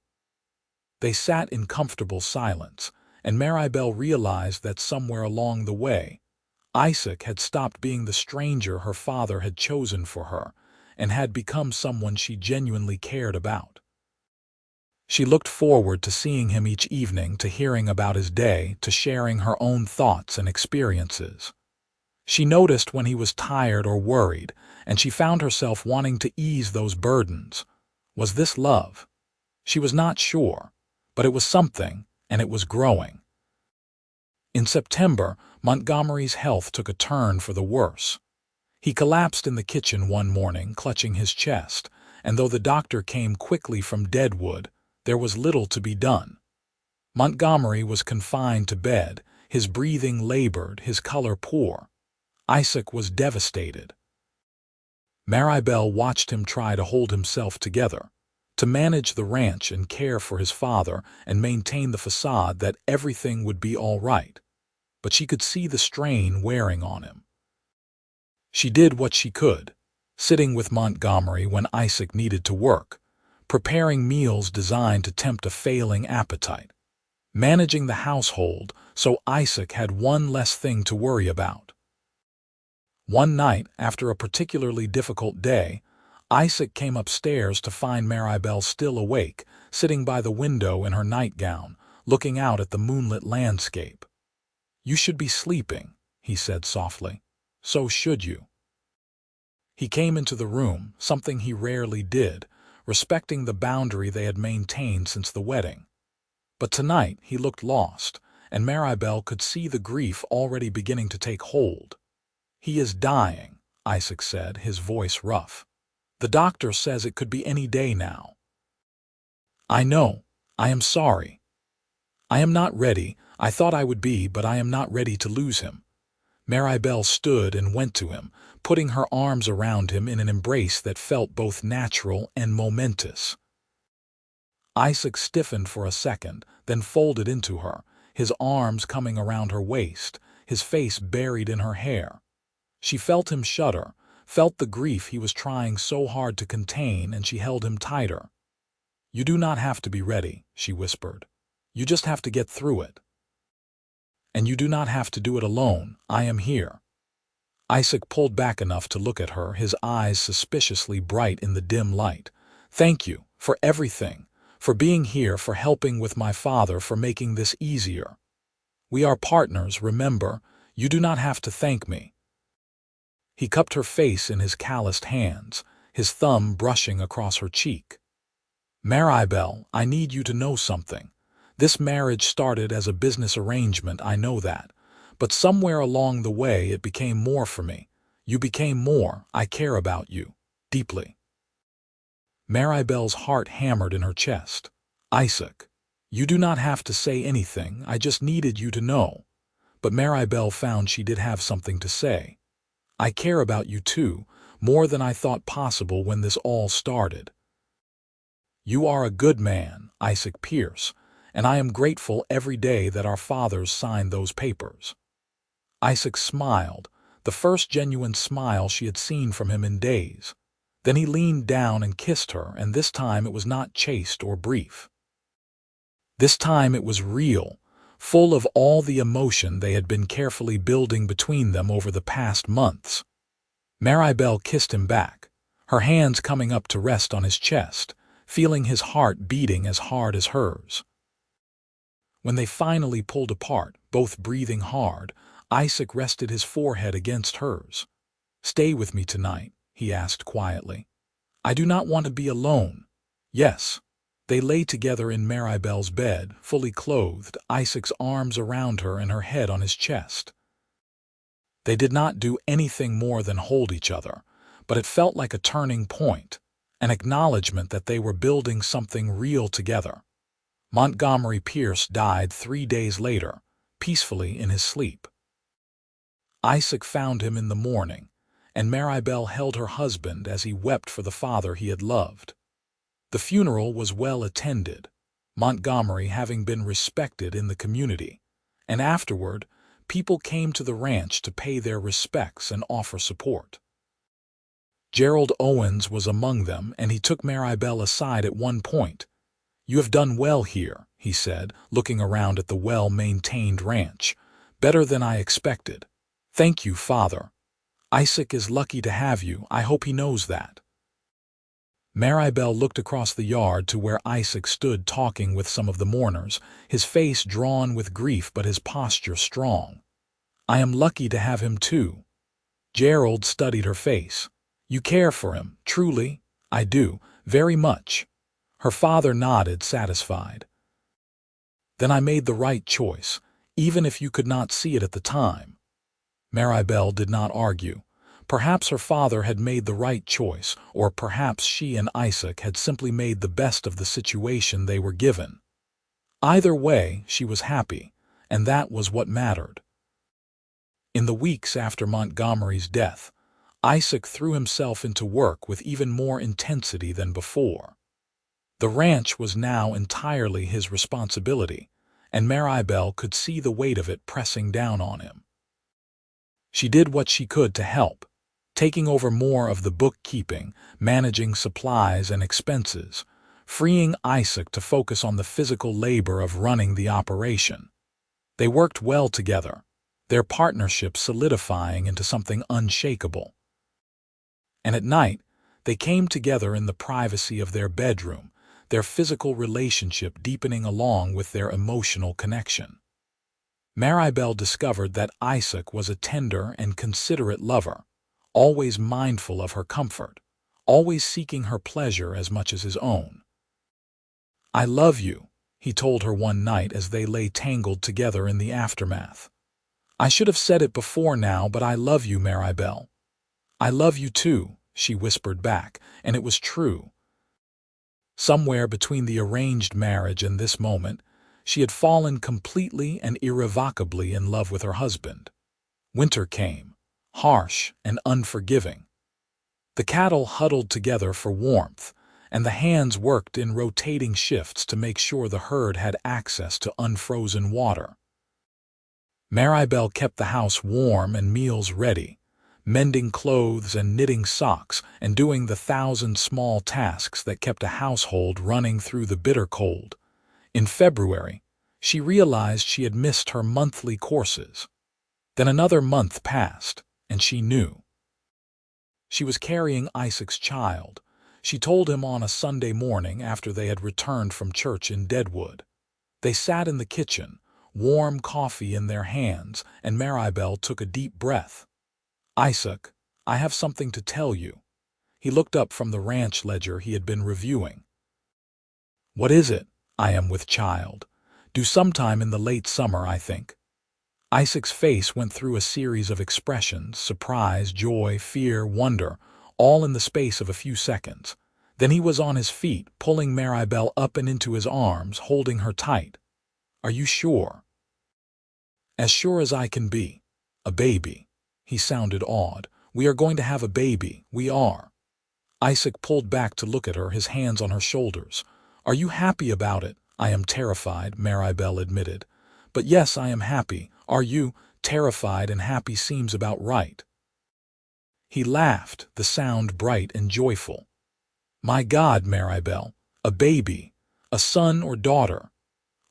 They sat in comfortable silence, and Maribelle realized that somewhere along the way, Isaac had stopped being the stranger her father had chosen for her, and had become someone she genuinely cared about. She looked forward to seeing him each evening, to hearing about his day, to sharing her own thoughts and experiences. She noticed when he was tired or worried, and she found herself wanting to ease those burdens. Was this love? She was not sure, but it was something, and it was growing. In September, Montgomery's health took a turn for the worse. He collapsed in the kitchen one morning, clutching his chest, and though the doctor came quickly from Deadwood, there was little to be done. Montgomery was confined to bed, his breathing labored, his color poor. Isaac was devastated. Maribelle watched him try to hold himself together, to manage the ranch and care for his father and maintain the facade that everything would be all right. But she could see the strain wearing on him. She did what she could, sitting with Montgomery when Isaac needed to work, preparing meals designed to tempt a failing appetite, managing the household so Isaac had one less thing to worry about. One night, after a particularly difficult day, Isaac came upstairs to find Maribelle still awake, sitting by the window in her nightgown, looking out at the moonlit landscape. "You should be sleeping," he said softly. "So should you." He came into the room, something he rarely did, respecting the boundary they had maintained since the wedding. But tonight he looked lost, and Maribelle could see the grief already beginning to take hold. "He is dying," Isaac said, his voice rough. "The doctor says it could be any day now." "I know. I am sorry. I am not ready. I thought I would be, but I am not ready to lose him." Maribelle stood and went to him, putting her arms around him in an embrace that felt both natural and momentous. Isaac stiffened for a second, then folded into her, his arms coming around her waist, his face buried in her hair. She felt him shudder, felt the grief he was trying so hard to contain, and she held him tighter. "You do not have to be ready," she whispered. "You just have to get through it. And you do not have to do it alone. I am here." Isaac pulled back enough to look at her, his eyes suspiciously bright in the dim light. "Thank you for everything, for being here, for helping with my father, for making this easier." We are partners, remember. You do not have to thank me." He cupped her face in his calloused hands, his thumb brushing across her cheek. "Maribelle, I need you to know something. This marriage started as a business arrangement, I know that. But somewhere along the way it became more for me. You became more. I care about you. Deeply." Maribelle's heart hammered in her chest. "Isaac, you do not have to say anything. I just needed you to know." But Maribelle found she did have something to say. "I care about you too, more than I thought possible when this all started. You are a good man, Isaac Pierce, and I am grateful every day that our fathers signed those papers." Isaac smiled, the first genuine smile she had seen from him in days. Then he leaned down and kissed her, and this time it was not chaste or brief. This time it was real, full of all the emotion they had been carefully building between them over the past months. Maribelle kissed him back, her hands coming up to rest on his chest, feeling his heart beating as hard as hers. When they finally pulled apart, both breathing hard, Isaac rested his forehead against hers. "Stay with me tonight," he asked quietly. "I do not want to be alone." "Yes." They lay together in Maribelle's bed, fully clothed, Isaac's arms around her and her head on his chest. They did not do anything more than hold each other, but it felt like a turning point, an acknowledgement that they were building something real together. Montgomery Pierce died 3 days later, peacefully in his sleep. Isaac found him in the morning, and Maribelle held her husband as he wept for the father he had loved. The funeral was well attended, Montgomery having been respected in the community, and afterward, people came to the ranch to pay their respects and offer support. Gerald Owens was among them, and he took Maribelle aside at one point. "You have done well here," he said, looking around at the well-maintained ranch. "Better than I expected. Thank you, Father. Isaac is lucky to have you. I hope he knows that." Maribelle looked across the yard to where Isaac stood talking with some of the mourners, his face drawn with grief but his posture strong. "I am lucky to have him too." Gerald studied her face. "You care for him, truly?" "I do, very much." Her father nodded, satisfied. "Then I made the right choice, even if you could not see it at the time." Maribelle did not argue. Perhaps her father had made the right choice, or perhaps she and Isaac had simply made the best of the situation they were given. Either way, she was happy, and that was what mattered. In the weeks after Montgomery's death, Isaac threw himself into work with even more intensity than before. The ranch was now entirely his responsibility, and Maribelle could see the weight of it pressing down on him. She did what she could to help, taking over more of the bookkeeping, managing supplies and expenses, freeing Isaac to focus on the physical labor of running the operation. They worked well together, their partnership solidifying into something unshakable. And at night, they came together in the privacy of their bedroom, their physical relationship deepening along with their emotional connection. Maribelle discovered that Isaac was a tender and considerate lover, always mindful of her comfort, always seeking her pleasure as much as his own. "I love you," he told her one night as they lay tangled together in the aftermath. "I should have said it before now, but I love you, Maribelle." "I love you too," she whispered back, and it was true. Somewhere between the arranged marriage and this moment, she had fallen completely and irrevocably in love with her husband. Winter came, harsh and unforgiving. The cattle huddled together for warmth, and the hands worked in rotating shifts to make sure the herd had access to unfrozen water. Maribelle kept the house warm and meals ready, mending clothes and knitting socks and doing the 1,000 small tasks that kept a household running through the bitter cold. In February, she realized she had missed her monthly courses. Then another month passed, and she knew. She was carrying Isaac's child. She told him on a Sunday morning after they had returned from church in Deadwood. They sat in the kitchen, warm coffee in their hands, and Maribel took a deep breath. "Isaac, I have something to tell you." He looked up from the ranch ledger he had been reviewing. "What is it?" "I am with child. Due sometime in the late summer, I think." Isaac's face went through a series of expressions: surprise, joy, fear, wonder, all in the space of a few seconds. Then he was on his feet, pulling Maribel up and into his arms, holding her tight. "Are you sure?" "As sure as I can be. A baby." He sounded awed. "We are going to have a baby, we are." Isaac pulled back to look at her, his hands on her shoulders. "Are you happy about it?" "I am terrified," Maribel admitted. "But yes, I am happy. Are you?" "Terrified and happy seems about right." He laughed, the sound bright and joyful. "My God, Maribel, a baby, a son or daughter."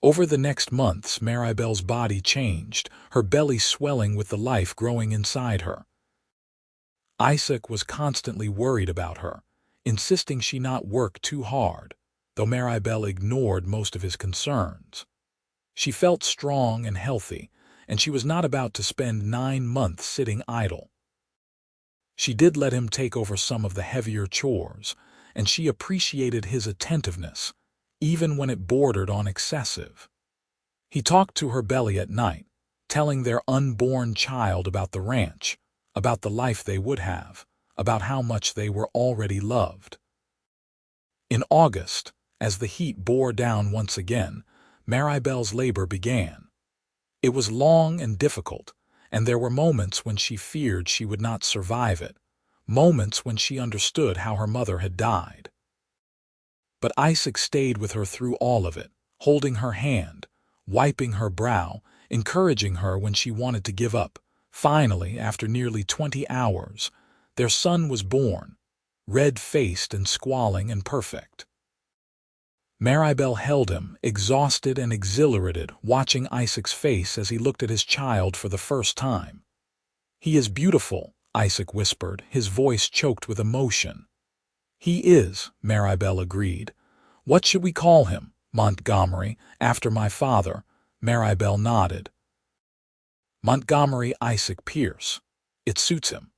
Over the next months, Maribel's body changed, her belly swelling with the life growing inside her. Isaac was constantly worried about her, insisting she not work too hard, though Maribel ignored most of his concerns. She felt strong and healthy, and she was not about to spend 9 months sitting idle. She did let him take over some of the heavier chores, and she appreciated his attentiveness, even when it bordered on excessive. He talked to her belly at night, telling their unborn child about the ranch, about the life they would have, about how much they were already loved. In August, as the heat bore down once again, Maribel's labor began. It was long and difficult, and there were moments when she feared she would not survive it, moments when she understood how her mother had died. But Isaac stayed with her through all of it, holding her hand, wiping her brow, encouraging her when she wanted to give up. Finally, after nearly 20 hours, their son was born, red-faced and squalling and perfect. Maribel held him, exhausted and exhilarated, watching Isaac's face as he looked at his child for the first time. "He is beautiful," Isaac whispered, his voice choked with emotion. "He is," Maribel agreed. "What should we call him?" "Montgomery, after my father." Maribel nodded. "Montgomery Isaac Pierce. It suits him."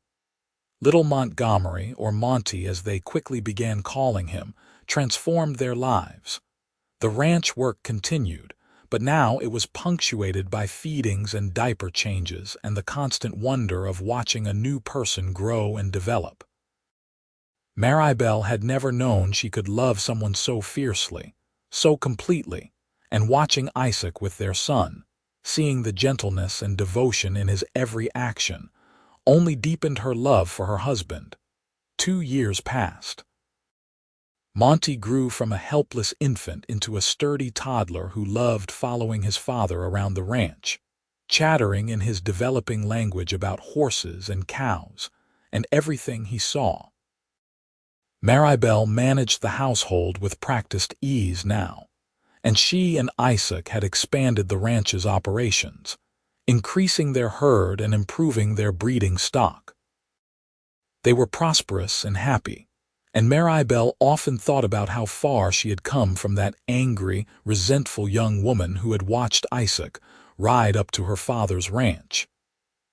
Little Montgomery, or Monty as they quickly began calling him, transformed their lives. The ranch work continued, but now it was punctuated by feedings and diaper changes and the constant wonder of watching a new person grow and develop. Maribel had never known she could love someone so fiercely, so completely, and watching Isaac with their son, seeing the gentleness and devotion in his every action, only deepened her love for her husband. 2 years passed. Monty grew from a helpless infant into a sturdy toddler who loved following his father around the ranch, chattering in his developing language about horses and cows and everything he saw. Maribel managed the household with practiced ease now, and she and Isaac had expanded the ranch's operations, increasing their herd and improving their breeding stock. They were prosperous and happy, and Maribel often thought about how far she had come from that angry, resentful young woman who had watched Isaac ride up to her father's ranch.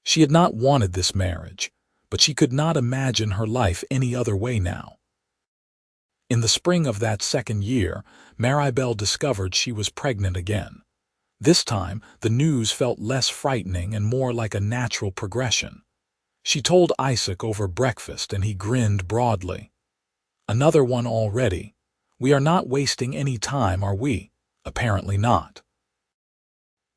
She had not wanted this marriage, but she could not imagine her life any other way now. In the spring of that second year, Maribel discovered she was pregnant again. This time, the news felt less frightening and more like a natural progression. She told Isaac over breakfast, and he grinned broadly. "Another one already. We are not wasting any time, are we?" "Apparently not."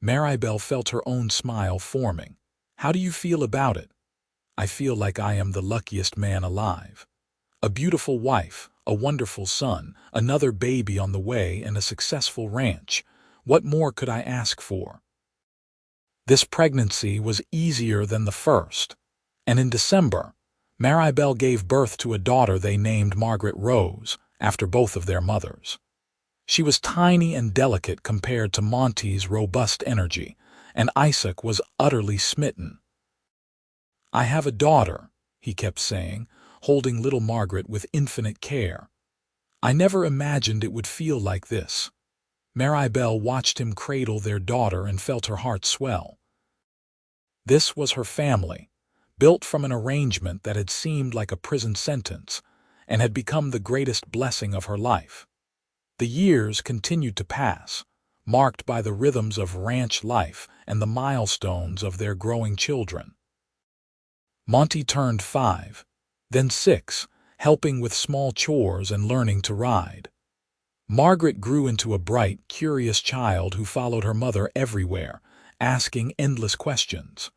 Maribel felt her own smile forming. "How do you feel about it?" "I feel like I am the luckiest man alive. A beautiful wife, a wonderful son, another baby on the way, and a successful ranch. What more could I ask for?" This pregnancy was easier than the first, and in December, Maribel gave birth to a daughter they named Margaret Rose, after both of their mothers. She was tiny and delicate compared to Monty's robust energy, and Isaac was utterly smitten. "I have a daughter," he kept saying, holding little Margaret with infinite care. "I never imagined it would feel like this." Maribelle watched him cradle their daughter and felt her heart swell. This was her family, built from an arrangement that had seemed like a prison sentence and had become the greatest blessing of her life. The years continued to pass, marked by the rhythms of ranch life and the milestones of their growing children. Monty turned 5, then 6, helping with small chores and learning to ride. Margaret grew into a bright, curious child who followed her mother everywhere, asking endless questions.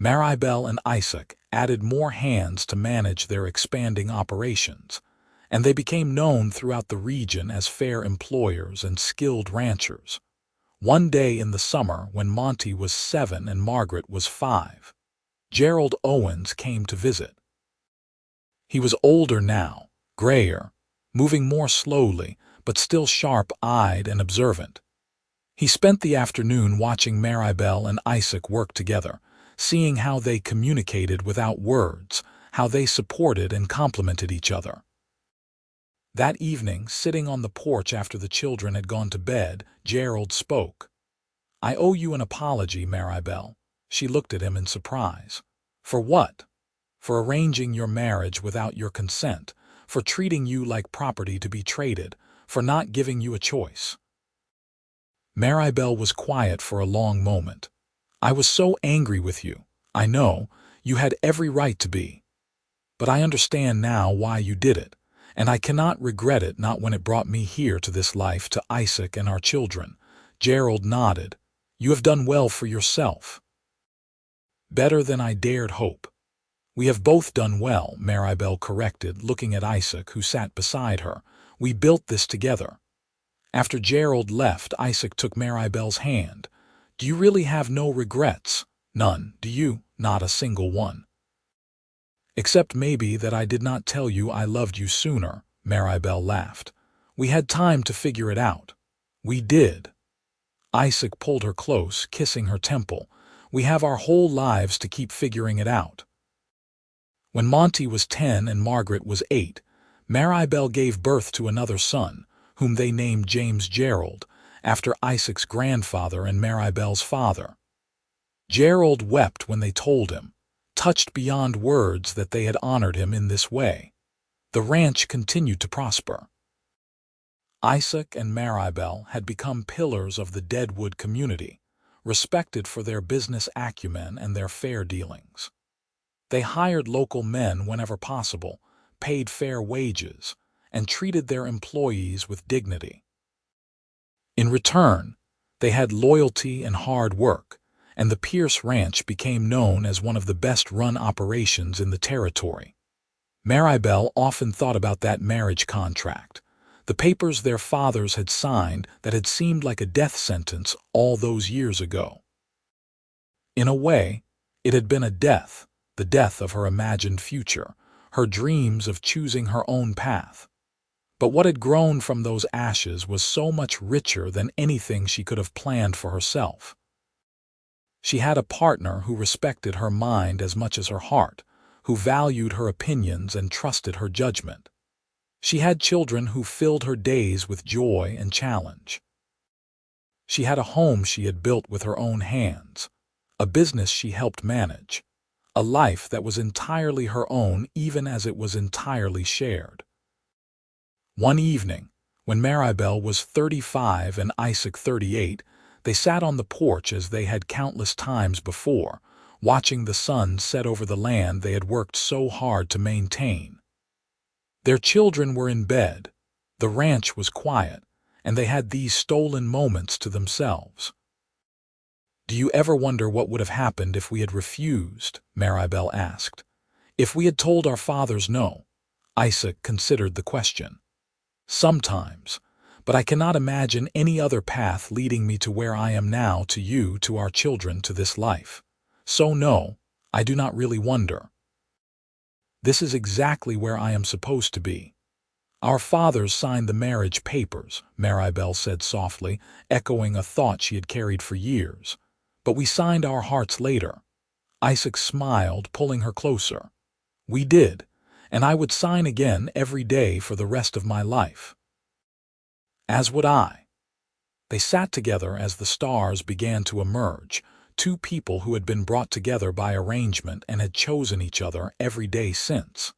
Maribelle and Isaac added more hands to manage their expanding operations, and they became known throughout the region as fair employers and skilled ranchers. One day in the summer, when Monty was 7 and Margaret was 5, Gerald Owens came to visit. He was older now, grayer, moving more slowly, but still sharp-eyed and observant. He spent the afternoon watching Maribelle and Isaac work together, seeing how they communicated without words, how they supported and complimented each other. That evening, sitting on the porch after the children had gone to bed, Gerald spoke. "I owe you an apology, Maribelle." She looked at him in surprise. "For what?" "For arranging your marriage without your consent, for treating you like property to be traded, for not giving you a choice." Maribelle was quiet for a long moment. "I was so angry with you. I know, you had every right to be. But I understand now why you did it, and I cannot regret it, not when it brought me here to this life, to Isaac and our children." Gerald nodded. "You have done well for yourself." "Better than I dared hope." "We have both done well," Maribelle corrected, looking at Isaac, who sat beside her. "We built this together." After Gerald left, Isaac took Maribelle's hand. "Do you really have no regrets?" "None. Do you?" "Not a single one." "Except maybe that I did not tell you I loved you sooner," Maribelle laughed. "We had time to figure it out." "We did." Isaac pulled her close, kissing her temple. "We have our whole lives to keep figuring it out." When Monty was 10 and Margaret was 8, Maribelle gave birth to another son, whom they named James Gerald, after Isaac's grandfather and Maribelle's father. Gerald wept when they told him, touched beyond words that they had honored him in this way. The ranch continued to prosper. Isaac and Maribelle had become pillars of the Deadwood community, respected for their business acumen and their fair dealings. They hired local men whenever possible, paid fair wages, and treated their employees with dignity. In return, they had loyalty and hard work, and the Pierce Ranch became known as one of the best-run operations in the territory. Maribelle often thought about that marriage contract, the papers their fathers had signed that had seemed like a death sentence all those years ago. In a way, it had been a death, the death of her imagined future, her dreams of choosing her own path. But what had grown from those ashes was so much richer than anything she could have planned for herself. She had a partner who respected her mind as much as her heart, who valued her opinions and trusted her judgment. She had children who filled her days with joy and challenge. She had a home she had built with her own hands, a business she helped manage, a life that was entirely her own even as it was entirely shared. One evening, when Maribelle was 35 and Isaac 38, they sat on the porch as they had countless times before, watching the sun set over the land they had worked so hard to maintain. Their children were in bed, the ranch was quiet, and they had these stolen moments to themselves. "Do you ever wonder what would have happened if we had refused?" Maribelle asked. "If we had told our fathers no?" Isaac considered the question. "Sometimes, but I cannot imagine any other path leading me to where I am now, to you, to our children, to this life. So no, I do not really wonder. This is exactly where I am supposed to be." "Our fathers signed the marriage papers," Maribelle said softly, echoing a thought she had carried for years. "But we signed our hearts later." Isaac smiled, pulling her closer. "We did, and I would sign again every day for the rest of my life." "As would I." They sat together as the stars began to emerge, two people who had been brought together by arrangement and had chosen each other every day since.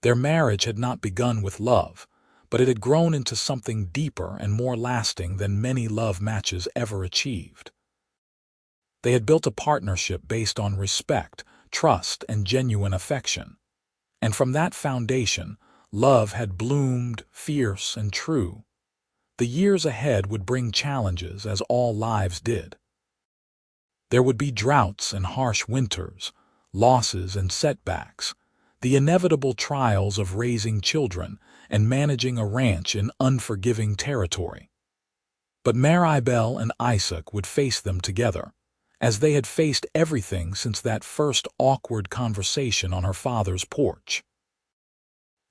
Their marriage had not begun with love, but it had grown into something deeper and more lasting than many love matches ever achieved. They had built a partnership based on respect, trust, and genuine affection. And from that foundation, love had bloomed, fierce and true. The years ahead would bring challenges, as all lives did. There would be droughts and harsh winters, losses and setbacks, the inevitable trials of raising children and managing a ranch in unforgiving territory. But Maribelle and Isaac would face them together, as they had faced everything since that first awkward conversation on her father's porch.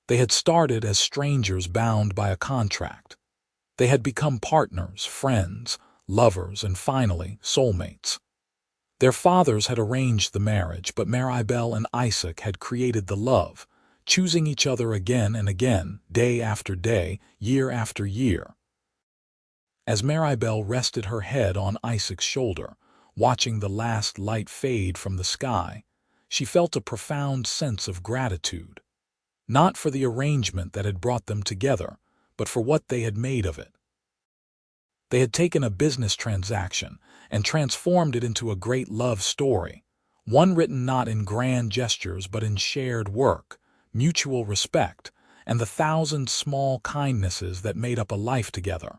They had started as strangers bound by a contract. They had become partners, friends, lovers, and finally, soulmates. Their fathers had arranged the marriage, but Maribelle and Isaac had created the love, choosing each other again and again, day after day, year after year. As Maribelle rested her head on Isaac's shoulder, watching the last light fade from the sky, she felt a profound sense of gratitude, not for the arrangement that had brought them together, but for what they had made of it. They had taken a business transaction and transformed it into a great love story, one written not in grand gestures but in shared work, mutual respect, and the thousand small kindnesses that made up a life together.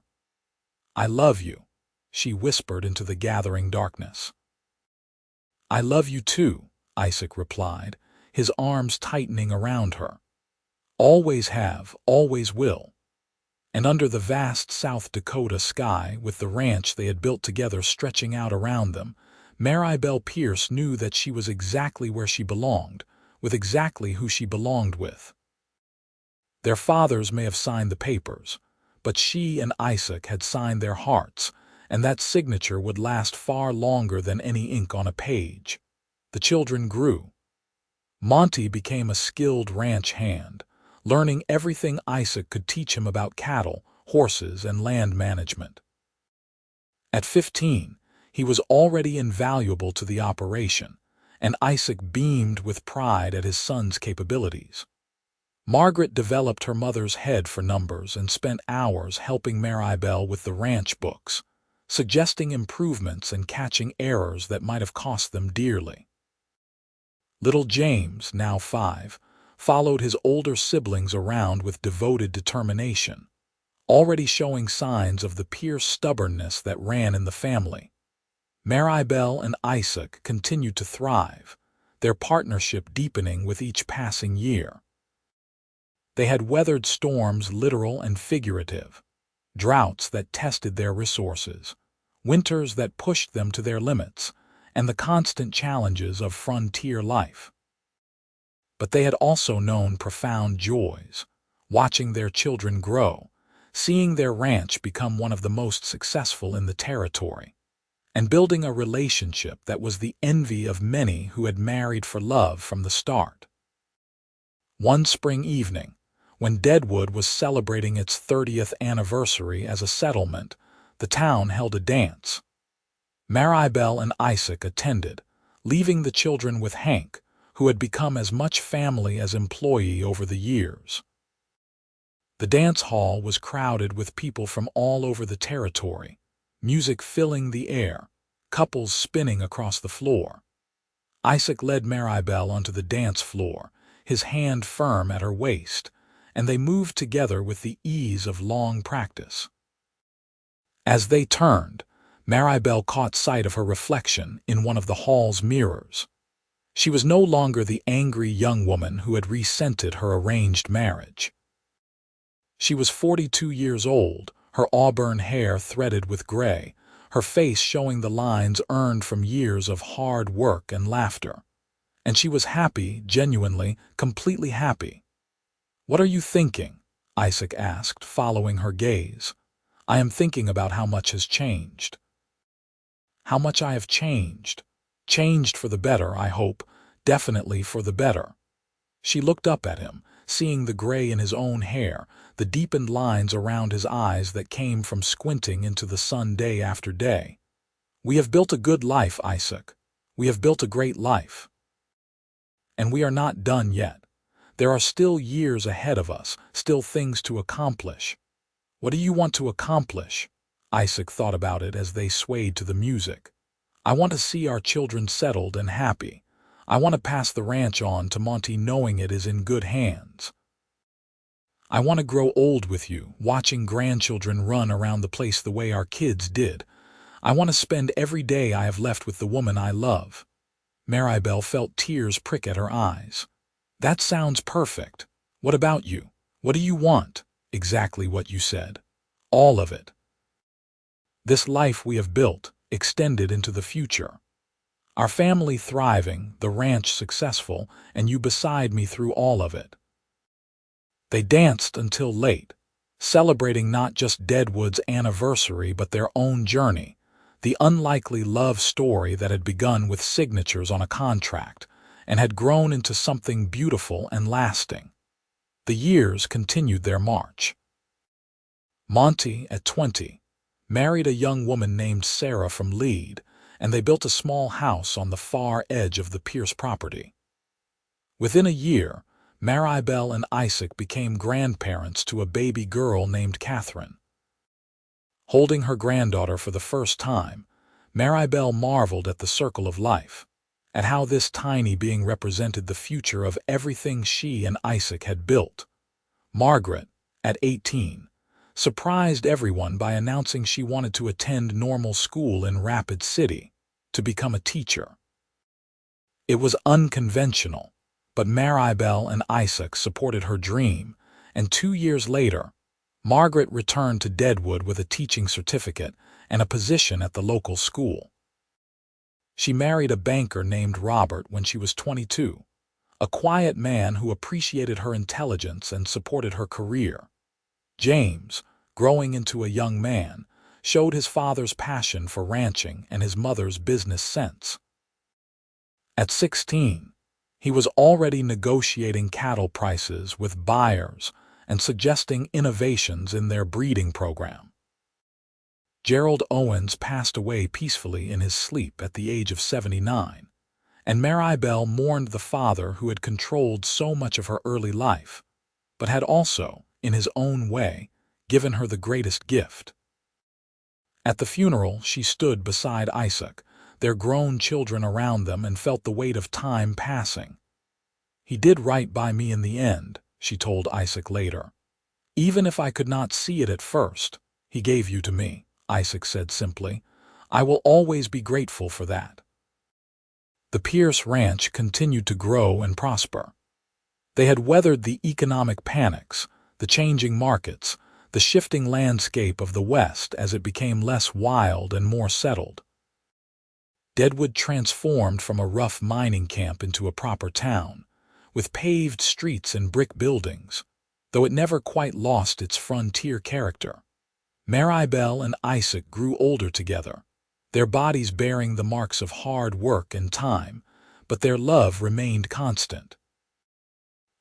"I love you," she whispered into the gathering darkness. "I love you too," Isaac replied, his arms tightening around her. "Always have, always will." And under the vast South Dakota sky, with the ranch they had built together stretching out around them, Maribelle Pierce knew that she was exactly where she belonged, with exactly who she belonged with. Their fathers may have signed the papers, but she and Isaac had signed their hearts, and that signature would last far longer than any ink on a page. The children grew. Monty became a skilled ranch hand, learning everything Isaac could teach him about cattle, horses, and land management. At 15, he was already invaluable to the operation, and Isaac beamed with pride at his son's capabilities. Margaret developed her mother's head for numbers and spent hours helping Maribelle with the ranch books, suggesting improvements and catching errors that might have cost them dearly. Little James, now 5, followed his older siblings around with devoted determination, already showing signs of the Pierce stubbornness that ran in the family. Maribelle and Isaac continued to thrive, their partnership deepening with each passing year. They had weathered storms literal and figurative, droughts that tested their resources, winters that pushed them to their limits, and the constant challenges of frontier life. But they had also known profound joys, watching their children grow, seeing their ranch become one of the most successful in the territory, and building a relationship that was the envy of many who had married for love from the start. One spring evening, when Deadwood was celebrating its 30th anniversary as a settlement, the town held a dance. Maribelle and Isaac attended, leaving the children with Hank, who had become as much family as employee over the years. The dance hall was crowded with people from all over the territory, music filling the air, couples spinning across the floor. Isaac led Maribelle onto the dance floor, his hand firm at her waist, and they moved together with the ease of long practice. As they turned, Maribelle caught sight of her reflection in one of the hall's mirrors. She was no longer the angry young woman who had resented her arranged marriage. She was 42 years old, her auburn hair threaded with gray, her face showing the lines earned from years of hard work and laughter. And she was happy, genuinely, completely happy. "What are you thinking?" Isaac asked, following her gaze. "I am thinking about how much has changed." "How much I have changed. Changed for the better, I hope, definitely for the better." She looked up at him, seeing the gray in his own hair, the deepened lines around his eyes that came from squinting into the sun day after day. "We have built a good life, Isaac. We have built a great life. And we are not done yet. There are still years ahead of us, still things to accomplish." "What do you want to accomplish?" Isaac thought about it as they swayed to the music. "I want to see our children settled and happy. I want to pass the ranch on to Monty knowing it is in good hands. I want to grow old with you, watching grandchildren run around the place the way our kids did. I want to spend every day I have left with the woman I love." Maribelle felt tears prick at her eyes. "That sounds perfect. What about you? What do you want?" "Exactly what you said. All of it. This life we have built, extended into the future. Our family thriving, the ranch successful, and you beside me through all of it." They danced until late, celebrating not just Deadwood's anniversary but their own journey, the unlikely love story that had begun with signatures on a contract and had grown into something beautiful and lasting. The years continued their march. Monty, at 20, married a young woman named Sarah from Lead, and they built a small house on the far edge of the Pierce property. Within a year, Maribelle and Isaac became grandparents to a baby girl named Catherine. Holding her granddaughter for the first time, Maribelle marveled at the circle of life, at how this tiny being represented the future of everything she and Isaac had built. Margaret, at 18, surprised everyone by announcing she wanted to attend normal school in Rapid City, to become a teacher. It was unconventional, but Maribelle and Isaac supported her dream, and 2 years later, Margaret returned to Deadwood with a teaching certificate and a position at the local school. She married a banker named Robert when she was 22, a quiet man who appreciated her intelligence and supported her career. James, growing into a young man, showed his father's passion for ranching and his mother's business sense. At 16, he was already negotiating cattle prices with buyers and suggesting innovations in their breeding program. Gerald Owens passed away peacefully in his sleep at the age of 79, and Maribelle mourned the father who had controlled so much of her early life, but had also, in his own way, given her the greatest gift. At the funeral, she stood beside Isaac, their grown children around them, and felt the weight of time passing. "He did right by me in the end," she told Isaac later. "Even if I could not see it at first, he gave you to me," Isaac said simply. "I will always be grateful for that." The Pierce Ranch continued to grow and prosper. They had weathered the economic panics, the changing markets, the shifting landscape of the West as it became less wild and more settled. Deadwood transformed from a rough mining camp into a proper town, with paved streets and brick buildings, though it never quite lost its frontier character. Maribelle and Isaac grew older together, their bodies bearing the marks of hard work and time, but their love remained constant.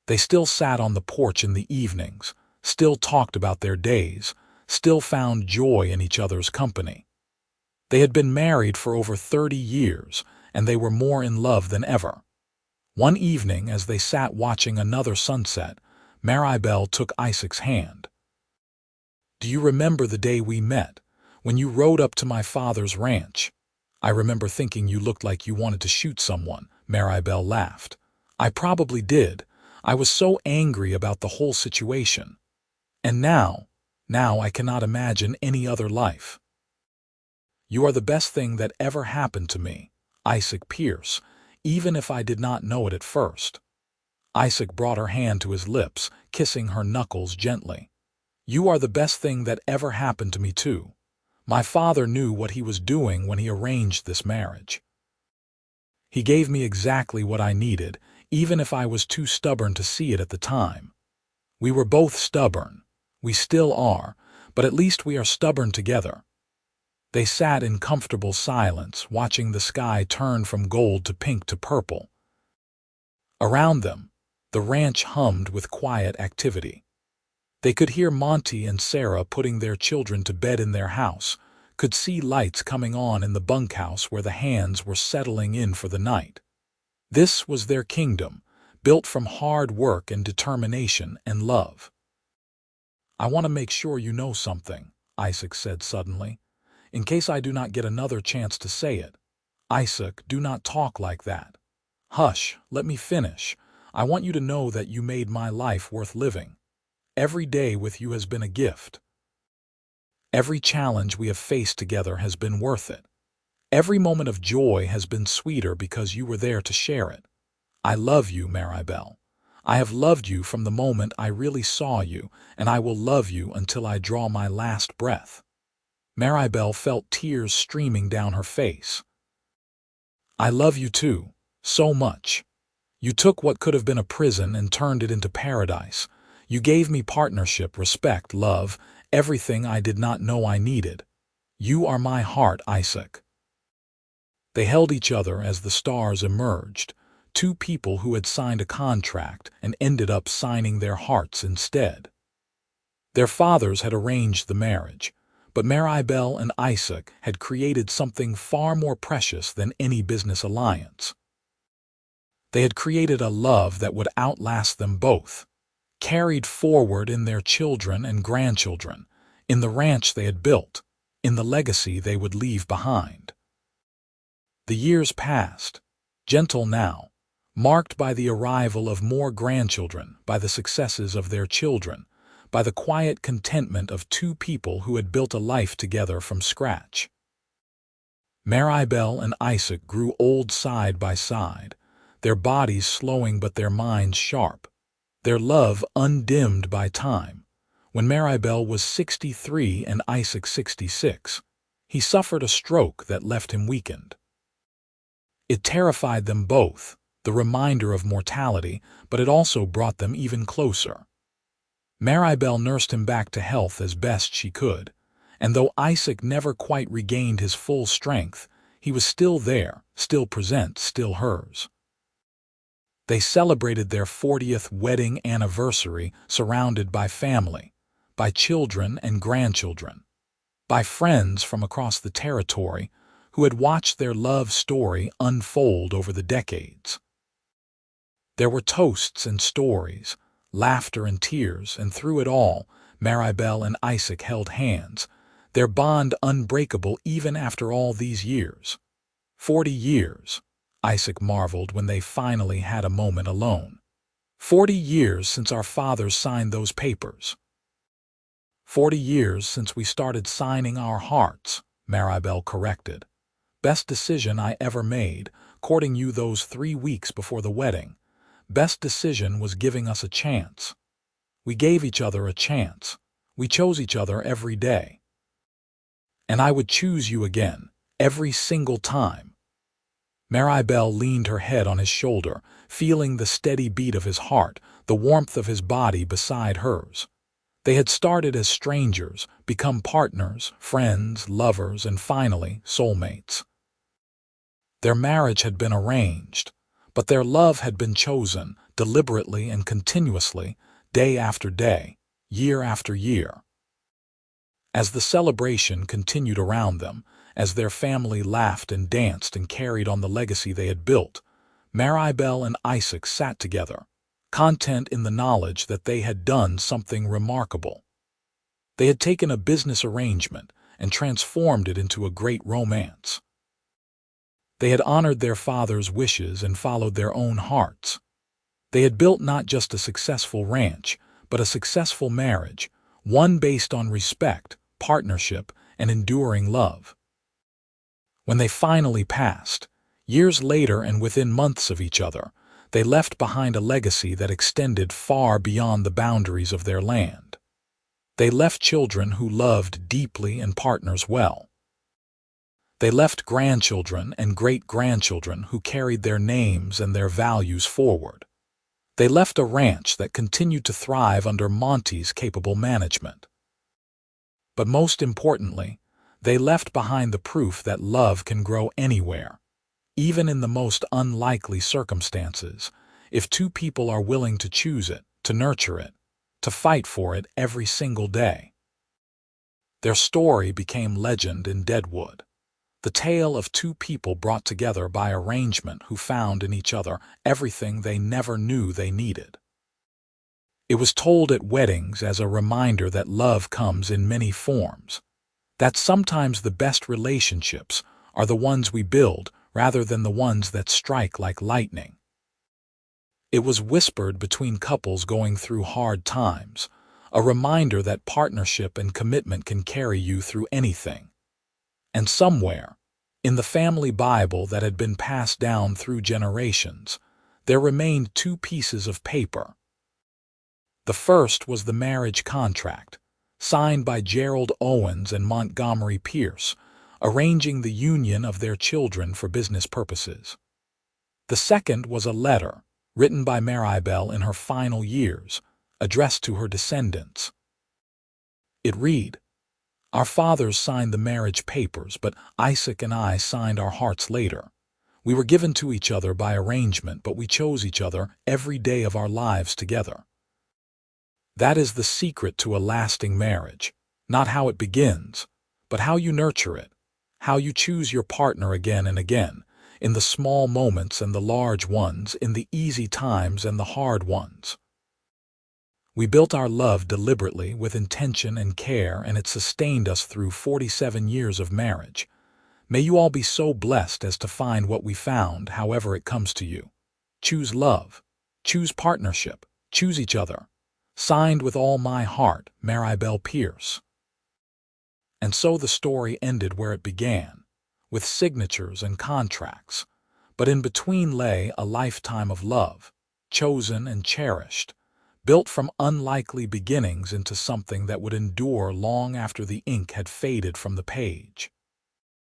They still sat on the porch in the evenings, still talked about their days, still found joy in each other's company. They had been married for over 30 years, and they were more in love than ever. One evening, as they sat watching another sunset, Maribelle took Isaac's hand. "Do you remember the day we met, when you rode up to my father's ranch? I remember thinking you looked like you wanted to shoot someone," Maribelle laughed. "I probably did. I was so angry about the whole situation. And now I cannot imagine any other life. You are the best thing that ever happened to me, Isaac Pierce, even if I did not know it at first." Isaac brought her hand to his lips, kissing her knuckles gently. "You are the best thing that ever happened to me, too. My father knew what he was doing when he arranged this marriage. He gave me exactly what I needed, even if I was too stubborn to see it at the time. We were both stubborn. We still are, but at least we are stubborn together." They sat in comfortable silence, watching the sky turn from gold to pink to purple. Around them, The ranch hummed with quiet activity. They could hear Monty and Sarah putting their children to bed in their house, could see lights coming on in the bunkhouse where the hands were settling in for the night. This was their kingdom, built from hard work and determination and love. "I want to make sure you know something," Isaac said suddenly, "in case I do not get another chance to say it. Isaac, do not talk like that. Hush, let me finish. I want you to know that you made my life worth living. Every day with you has been a gift. Every challenge we have faced together has been worth it. Every moment of joy has been sweeter because you were there to share it. I love you, Maribelle. I have loved you from the moment I really saw you, and I will love you until I draw my last breath." Maribelle felt tears streaming down her face. "I love you too, so much. You took what could have been a prison and turned it into paradise. You gave me partnership, respect, love, everything I did not know I needed. You are my heart, Isaac." They held each other as the stars emerged, two people who had signed a contract and ended up signing their hearts instead. Their fathers had arranged the marriage, but Maribelle and Isaac had created something far more precious than any business alliance. They had created a love that would outlast them both, carried forward in their children and grandchildren, in the ranch they had built, in the legacy they would leave behind. The years passed, gentle now, marked by the arrival of more grandchildren, by the successes of their children, by the quiet contentment of two people who had built a life together from scratch. Maribelle and Isaac grew old side by side, their bodies slowing but their minds sharp, their love undimmed by time. When Maribelle was 63 and Isaac 66, he suffered a stroke that left him weakened. It terrified them both, the reminder of mortality, but it also brought them even closer. Maribelle nursed him back to health as best she could, and though Isaac never quite regained his full strength, he was still there, still present, still hers. They celebrated their 40th wedding anniversary surrounded by family, by children and grandchildren, by friends from across the territory who had watched their love story unfold over the decades. There were toasts and stories, laughter and tears, and through it all, Maribelle and Isaac held hands, their bond unbreakable even after all these years. 40 years, Isaac marveled when they finally had a moment alone. 40 years since our fathers signed those papers. 40 years since we started signing our hearts, Maribelle corrected. Best decision I ever made, courting you those 3 weeks before the wedding. Best decision was giving us a chance. We gave each other a chance. We chose each other every day. And I would choose you again, every single time. Maribelle leaned her head on his shoulder, feeling the steady beat of his heart, the warmth of his body beside hers. They had started as strangers, become partners, friends, lovers, and finally, soulmates. Their marriage had been arranged, but their love had been chosen, deliberately and continuously, day after day, year after year. As the celebration continued around them, as their family laughed and danced and carried on the legacy they had built, Maribelle and Isaac sat together, content in the knowledge that they had done something remarkable. They had taken a business arrangement and transformed it into a great romance. They had honored their father's wishes and followed their own hearts. They had built not just a successful ranch, but a successful marriage, one based on respect, partnership, and enduring love. When they finally passed, years later and within months of each other, they left behind a legacy that extended far beyond the boundaries of their land. They left children who loved deeply and partners well. They left grandchildren and great-grandchildren who carried their names and their values forward. They left a ranch that continued to thrive under Monty's capable management. But most importantly, they left behind the proof that love can grow anywhere, even in the most unlikely circumstances, if two people are willing to choose it, to nurture it, to fight for it every single day. Their story became legend in Deadwood, the tale of two people brought together by arrangement who found in each other everything they never knew they needed. It was told at weddings as a reminder that love comes in many forms, that sometimes the best relationships are the ones we build rather than the ones that strike like lightning. It was whispered between couples going through hard times, a reminder that partnership and commitment can carry you through anything. And somewhere, in the family Bible that had been passed down through generations, there remained two pieces of paper. The first was the marriage contract, signed by Gerald Owens and Montgomery Pierce, arranging the union of their children for business purposes. The second was a letter, written by Maribelle in her final years, addressed to her descendants. It read, "Our fathers signed the marriage papers, but Isaac and I signed our hearts later. We were given to each other by arrangement, but we chose each other every day of our lives together." That is the secret to a lasting marriage, not how it begins, but how you nurture it, how you choose your partner again and again, in the small moments and the large ones, in the easy times and the hard ones. We built our love deliberately with intention and care, and it sustained us through 47 years of marriage. May you all be so blessed as to find what we found, however it comes to you. Choose love. Choose partnership. Choose each other. Signed with all my heart, Maribelle Pierce. And so the story ended where it began, with signatures and contracts, but in between lay a lifetime of love, chosen and cherished, built from unlikely beginnings into something that would endure long after the ink had faded from the page.